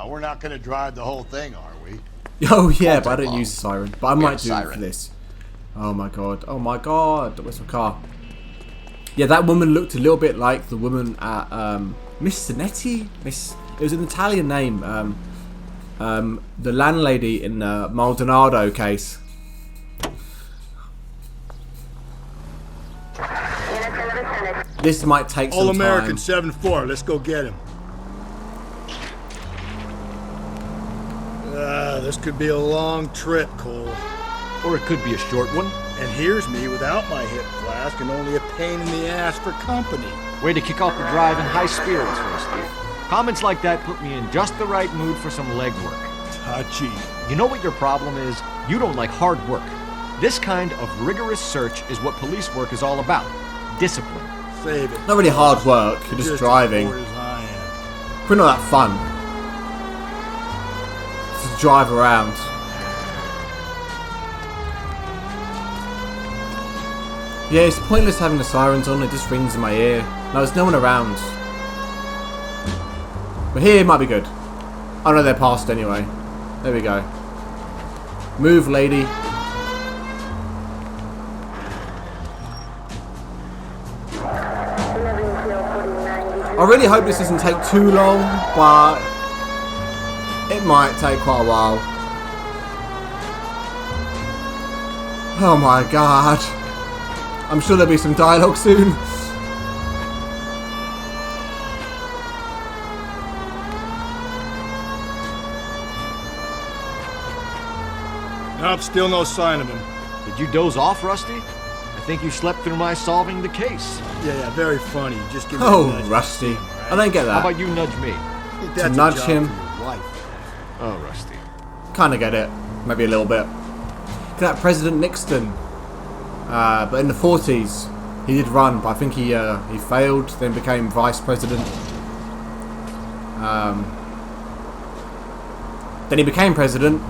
We're not going to drive the whole thing, are we? Oh yeah, but I don't use the siren. But I We might have a do it for siren. this. Oh my god. Oh my god. Where's my car? Yeah, that woman looked a little bit like the woman at Miss Zanetti. It was an Italian name. The landlady in the Maldonado case. This might take some All-American time. 7-4. Let's go get him. This could be a long trip, Cole. Or it could be a short one. And here's me without my hip flask and only a pain in the ass for company. Way to kick off the drive in high spirits, Rusty. Comments like that put me in just the right mood for some legwork. Touchy. You know what your problem is? You don't like hard work. This kind of rigorous search is what police work is all about. Discipline. Save it. Not really hard work. You're just driving. As bored as I am. Probably not that fun. Just drive around. Yeah, it's pointless having the sirens on. It just rings in my ear. No, there's no one around. But here it might be good. Oh no, they're past anyway. There we go. Move, lady. I really hope this doesn't take too long, but it might take quite a while. Oh my god. I'm sure there'll be some dialogue soon. Nope, still no sign of him. Did you doze off, Rusty? I think you slept through my solving the case. Yeah, very funny. Just give me a Oh, nudge. Rusty. I don't get How that. about you nudge me? I think To that's a nudge job him. for your wife. Oh, Rusty. Kind of get it. Maybe a little bit. That President Nixon. But in the 40s, he did run, but I think he failed, then became vice president. Then he became president.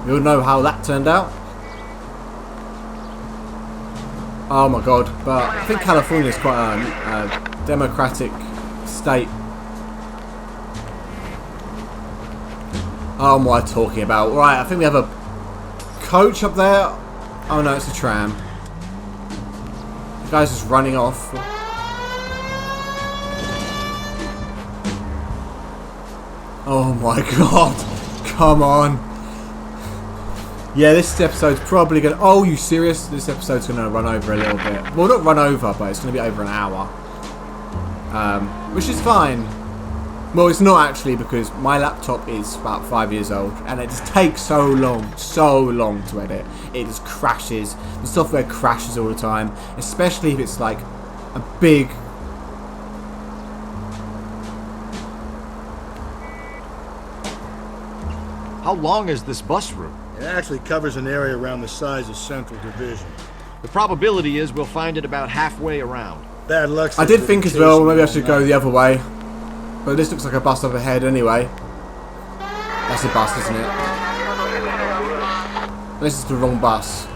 We all know how that turned out. Oh my god, but I think California is quite a democratic state. Oh, what am I talking about? Right, I think we have a coach up there. Oh no, it's a tram. The guy's just running off. Oh my god. Come on. Yeah, this episode's probably gonna... Oh, you serious? This episode's gonna run over a little bit. Well, not run over, but it's gonna be over an hour. Which is fine. Well, it's not actually, because my laptop is about 5 years old and it just takes so long to edit. It just crashes. The software crashes all the time, especially if it's like a big... How long is this bus route? It actually covers an area around the size of Central Division. The probability is we'll find it about halfway around. Bad luck. I did think as well, maybe I should go the other way. But this looks like a bus up ahead anyway. That's a bus, isn't it? This is the wrong bus.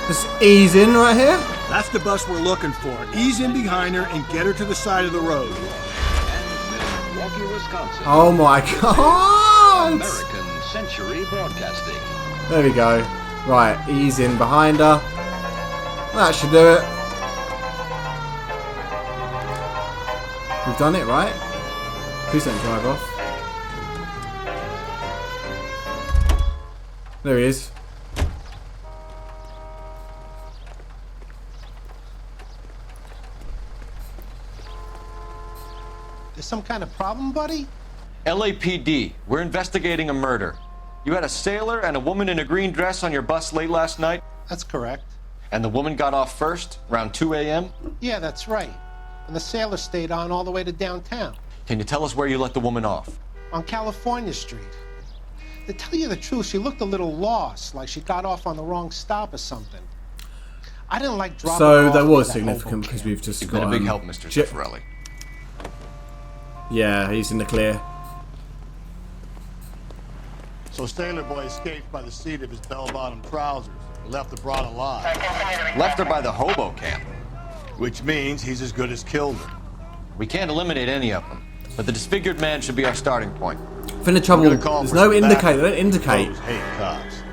Just ease in right here. That's the bus we're looking for. Ease in behind her and get her to the side of the road. Milwaukee, Wisconsin. Oh my god! American Century Broadcasting. There we go. Right, ease in behind her. That should do it. We've done it, right? Please don't drive off. There he is. There's some kind of problem, buddy? LAPD, we're investigating a murder. You had a sailor and a woman in a green dress on your bus late last night? That's correct. And the woman got off first, around 2 a.m.? Yeah, that's right. And the sailor stayed on all the way to downtown. Can you tell us where you let the woman off? On California Street. To tell you the truth, she looked a little lost, like she got off on the wrong stop or something. I didn't like dropping her So off that was at significant because we've just You've got been a big help, Mr. Zaffarelli. Yeah, he's in the clear. So Sailor Boy escaped by the seat of his bell-bottom trousers. He left the broad alive. Left her by the hobo camp. Which means he's as good as killed her. We can't eliminate any of them, but the disfigured man should be our starting point. For the trouble, there's no indicator. They don't indicate. Those hate cops.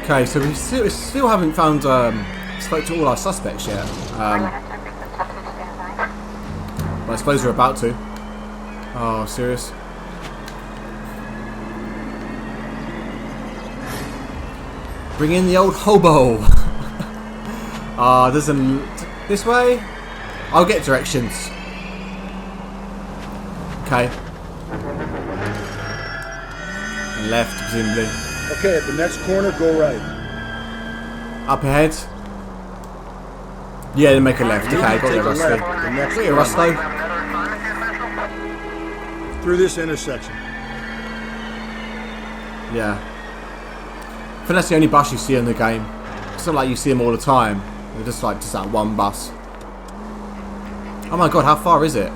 Okay, so we still haven't found spoke to all our suspects yet. But I suppose we're about to. Oh, serious? Bring in the old hobo. Doesn't this way? I'll get directions. Okay. And left, presumably. Okay, at the next corner, go right. Up ahead. Yeah, then make a left. Okay, got you, Rusty. Got you, Rusty. Through this intersection. Yeah. I think that's the only bus you see in the game. It's not like you see them all the time. They're just like that one bus. Oh my god, how far is it?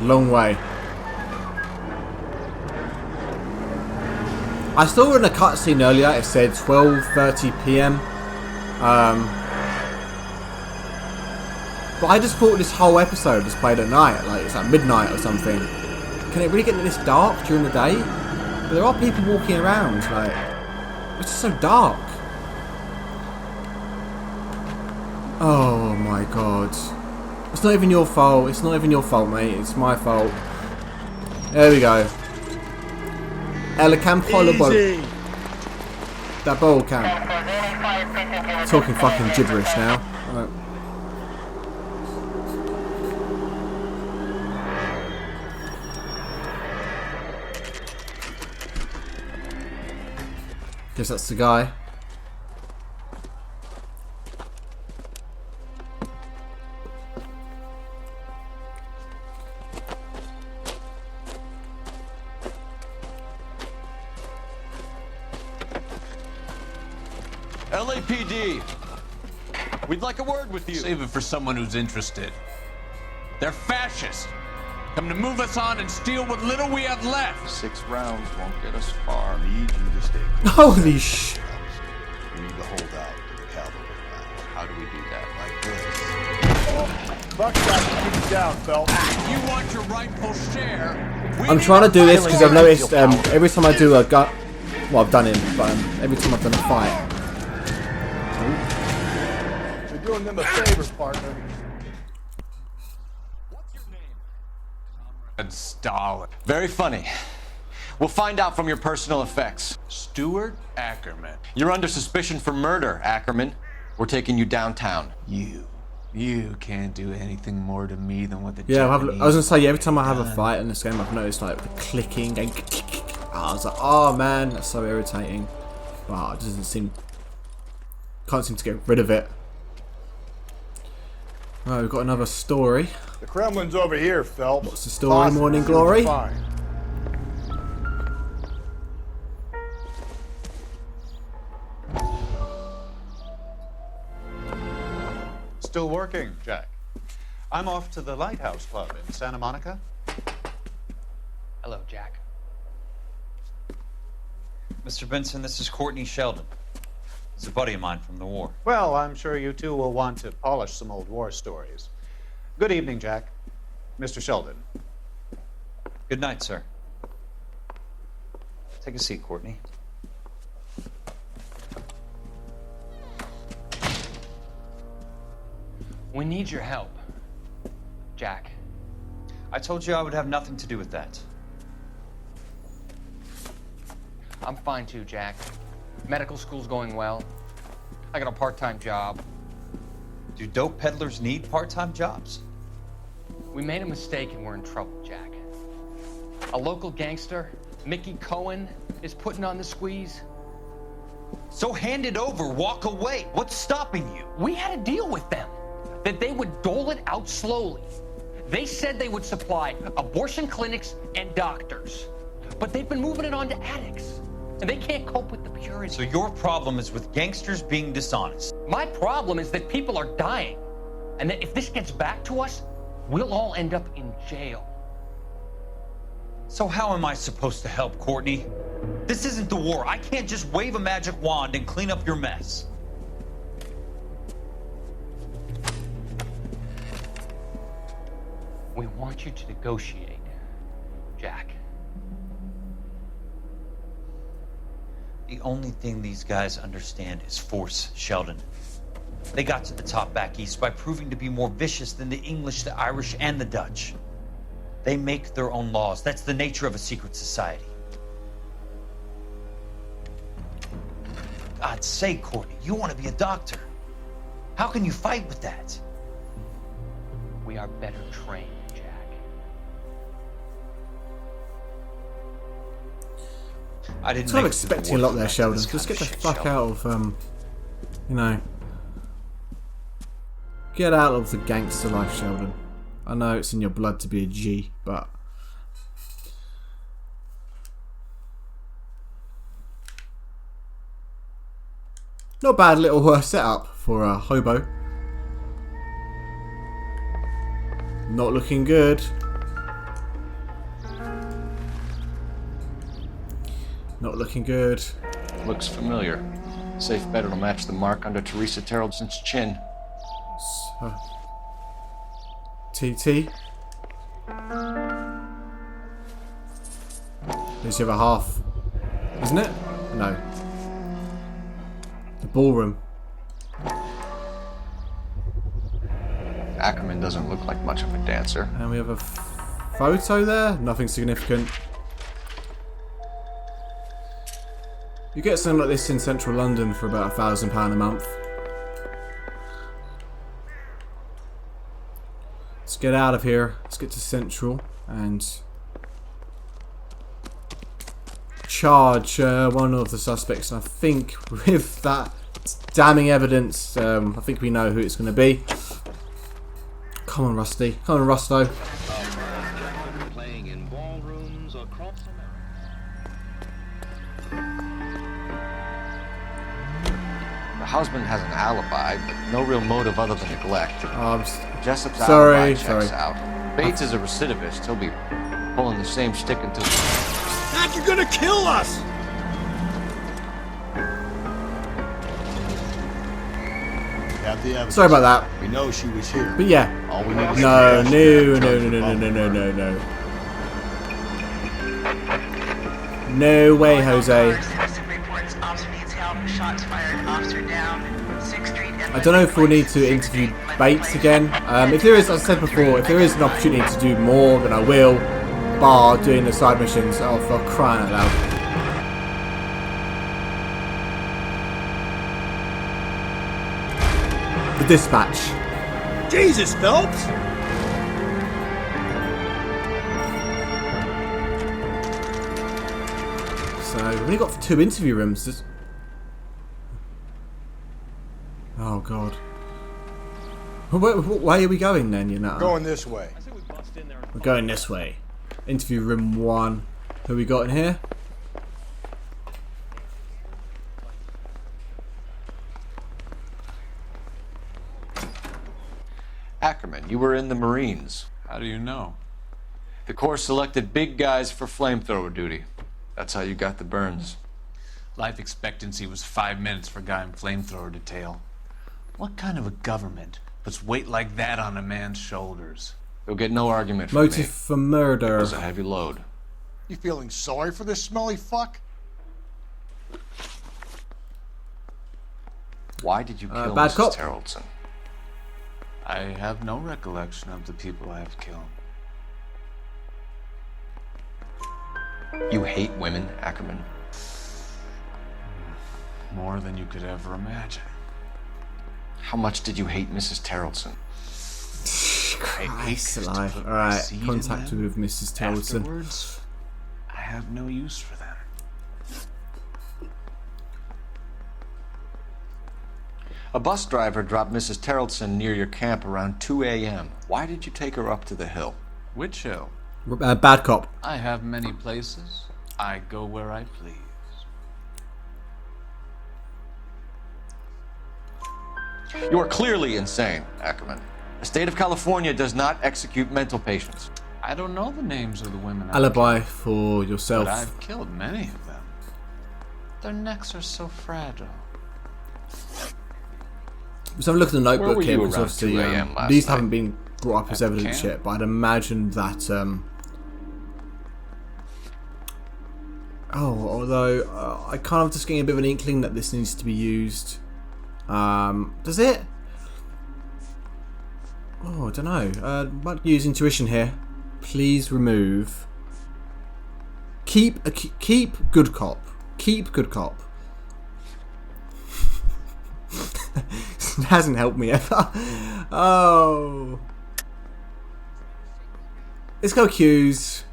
Long way. I saw in a cutscene earlier it said 12:30 PM. But I just thought this whole episode was played at night, like it's like midnight or something. Can it really get this dark during the day? But there are people walking around, like it's just so dark. Oh my god. It's not even your fault. It's not even your fault, mate. It's my fault. There we go. El campo lo ball. That ball camp. Talking fucking gibberish now. Right. Guess that's the guy. LAPD, we'd like a word with you. Save it for someone who's interested. They're fascists. Come to move us on and steal what little we have left. 6 rounds won't get us far. Need you to stay close. Holy sh! We need to hold out to the cavalry line. How do we do that? Like this. Buckshot, keep it down, Phelps. You want your rightful share. I'm trying to do this because I've noticed every time I do a gut. Well, I've done it, but every time I've done a fight. You're doing them a favor, partner. Stalin. Very funny. We'll find out from your personal effects. Stuart Ackerman. You're under suspicion for murder, Ackerman. We're taking you downtown. You can't do anything more to me than what the Yeah, Japanese I was gonna say, yeah, every time I have a fight in this game, I've noticed like the clicking and I was like, oh man, that's so irritating. Wow, it doesn't seem, can't seem to get rid of it. Right, we've got another story. The Kremlin's over here, Phelps. What's the story, Morning Glory? Fine. Still working, Jack. I'm off to the Lighthouse Club in Santa Monica. Hello, Jack. Mr. Benson, this is Courtney Sheldon. He's a buddy of mine from the war. Well, I'm sure you two will want to polish some old war stories. Good evening, Jack. Mr. Sheldon. Good night, sir. Take a seat, Courtney. We need your help, Jack. I told you I would have nothing to do with that. I'm fine too, Jack. Medical school's going well. I got a part-time job. Do dope peddlers need part-time jobs? We made a mistake and we're in trouble, Jack. A local gangster, Mickey Cohen, is putting on the squeeze. So hand it over, walk away. What's stopping you? We had a deal with them that they would dole it out slowly. They said they would supply abortion clinics and doctors, but they've been moving it on to addicts, and they can't cope with the purity. So your problem is with gangsters being dishonest. My problem is that people are dying, and that if this gets back to us, we'll all end up in jail. So how am I supposed to help, Courtney? This isn't the war. I can't just wave a magic wand and clean up your mess. We want you to negotiate, Jack. The only thing these guys understand is force, Sheldon. They got to the top back east by proving to be more vicious than the English, the Irish, and the Dutch. They make their own laws. That's the nature of a secret society. God's sake, Courtney, you want to be a doctor. How can you fight with that? We are better trained, Jack. I didn't. I'm expecting a lot there, Sheldon. Just get the fuck out of, you know. Get out of the gangster life, Sheldon. I know it's in your blood to be a G, but... Not bad little setup for a hobo. Not looking good. Not looking good. Looks familiar. Safe bet it'll match the mark under Teresa Terrelson's chin. TT. There's the other half. Isn't it? No. The ballroom. Ackerman doesn't look like much of a dancer. And we have a photo there. Nothing significant. You get something like this in central London for about £1,000 a month. Let's get out of here. Let's get to Central and charge one of the suspects. And I think with that damning evidence, I think we know who it's going to be. Come on, Rusty. Come on, Rusto. Playing in ballrooms across The husband has an alibi, but no real motive other than neglect. Jessup's sorry, alibi checks out. Bates is a recidivist. He'll be pulling the same stick until... Dad, you're gonna kill us! We have the evidence. Sorry about that. We know she was here. But yeah. All we need is no, some no. No way, Jose. I don't know if we'll need to interview Bates again. If there is, as I said before, if there is an opportunity to do more, then I will. Bar doing the side missions. Oh, for crying out loud. The dispatch. Jesus, Phelps! So, we've only got 2 interview rooms. Oh, God. Where are we going then, you know? Going this way. We're going this way. Interview room 1. Who we got in here? Ackerman, you were in the Marines. How do you know? The Corps selected big guys for flamethrower duty. That's how you got the burns. Life expectancy was 5 minutes for a guy in flamethrower detail. What kind of a government puts weight like that on a man's shoulders? You'll get no argument from Motive me. for murder. It was a heavy load. You feeling sorry for this smelly fuck? Why did you kill bad Mrs. cop. Terrelson? I have no recollection of the people I have killed. You hate women, Ackerman? More than you could ever imagine. How much did you hate Mrs. Terrelson? Christ alive. Alright, contacted with Mrs. Terrelson. Afterwards, I have no use for them. A bus driver dropped Mrs. Terrelson near your camp around 2 a.m. Why did you take her up to the hill? Which hill? Bad cop. I have many places. I go where I please. You are clearly insane, Ackerman. The state of California does not execute mental patients. I don't know the names of the women. Alibi for yourself. But I've killed many of them. Their necks are so fragile. Let's have a look at the notebook here, because around obviously 2 a.m. last these night? haven't been brought up as evidence yet, but I'd imagine that... although I kind of just getting a bit of an inkling that this needs to be used. Does it? Oh, I don't know. Might use intuition here. Please remove. Keep good cop. Keep good cop. It hasn't helped me ever. Oh. Let's go cues.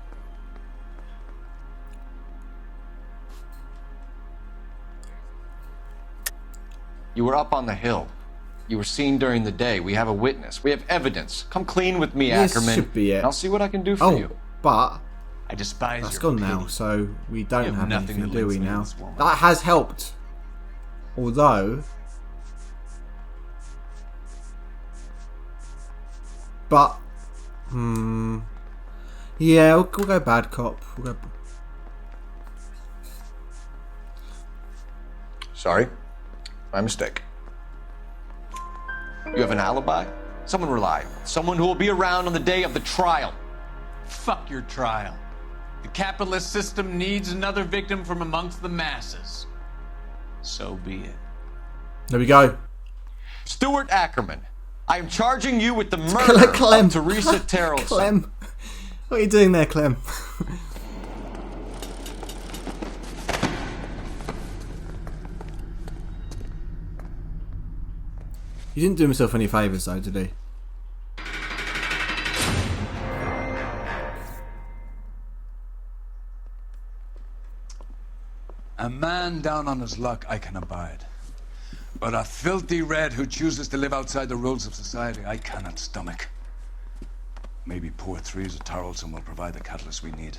You were up on the hill. You were seen during the day. We have a witness. We have evidence. Come clean with me, This Ackerman. should be it. And I'll see what I can do for you. But I despise that's your gone pity. now, so we don't You have have nothing anything, that do we links me to now? this woman. That has helped. Although... But... Yeah, we'll go bad cop. We'll go... Sorry. My mistake. You have an alibi? Someone reliable. Someone who will be around on the day of the trial. Fuck your trial. The capitalist system needs another victim from amongst the masses. So be it. There we go. Stuart Ackerman, I am charging you with the murder Clem. of Teresa Terrelson. Clem. What are you doing there, Clem? He didn't do himself any favours though, did he? A man down on his luck I can abide. But a filthy red who chooses to live outside the rules of society I cannot stomach. Maybe poor Teresa Terrelson will provide the catalyst we need.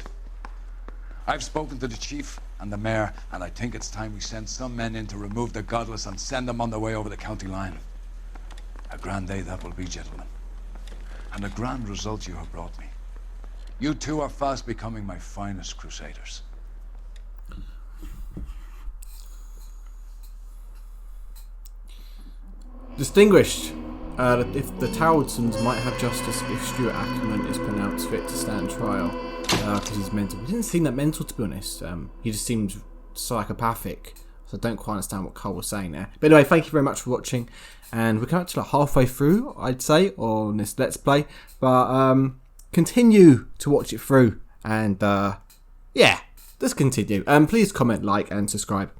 I've spoken to the chief and the mayor, and I think it's time we send some men in to remove the godless and send them on their way over the county line. A grand day that will be, gentlemen. And a grand result you have brought me. You two are fast becoming my finest crusaders. Distinguished. If the Terrelsons might have justice if Stuart Ackerman is pronounced fit to stand trial. Because he's mental. He didn't seem that mental, to be honest. He just seemed psychopathic. So I don't quite understand what Cole was saying there. But anyway, thank you very much for watching. And we're coming up to like halfway through, I'd say, on this Let's Play. But continue to watch it through. And yeah, let's continue. Please comment, like, and subscribe.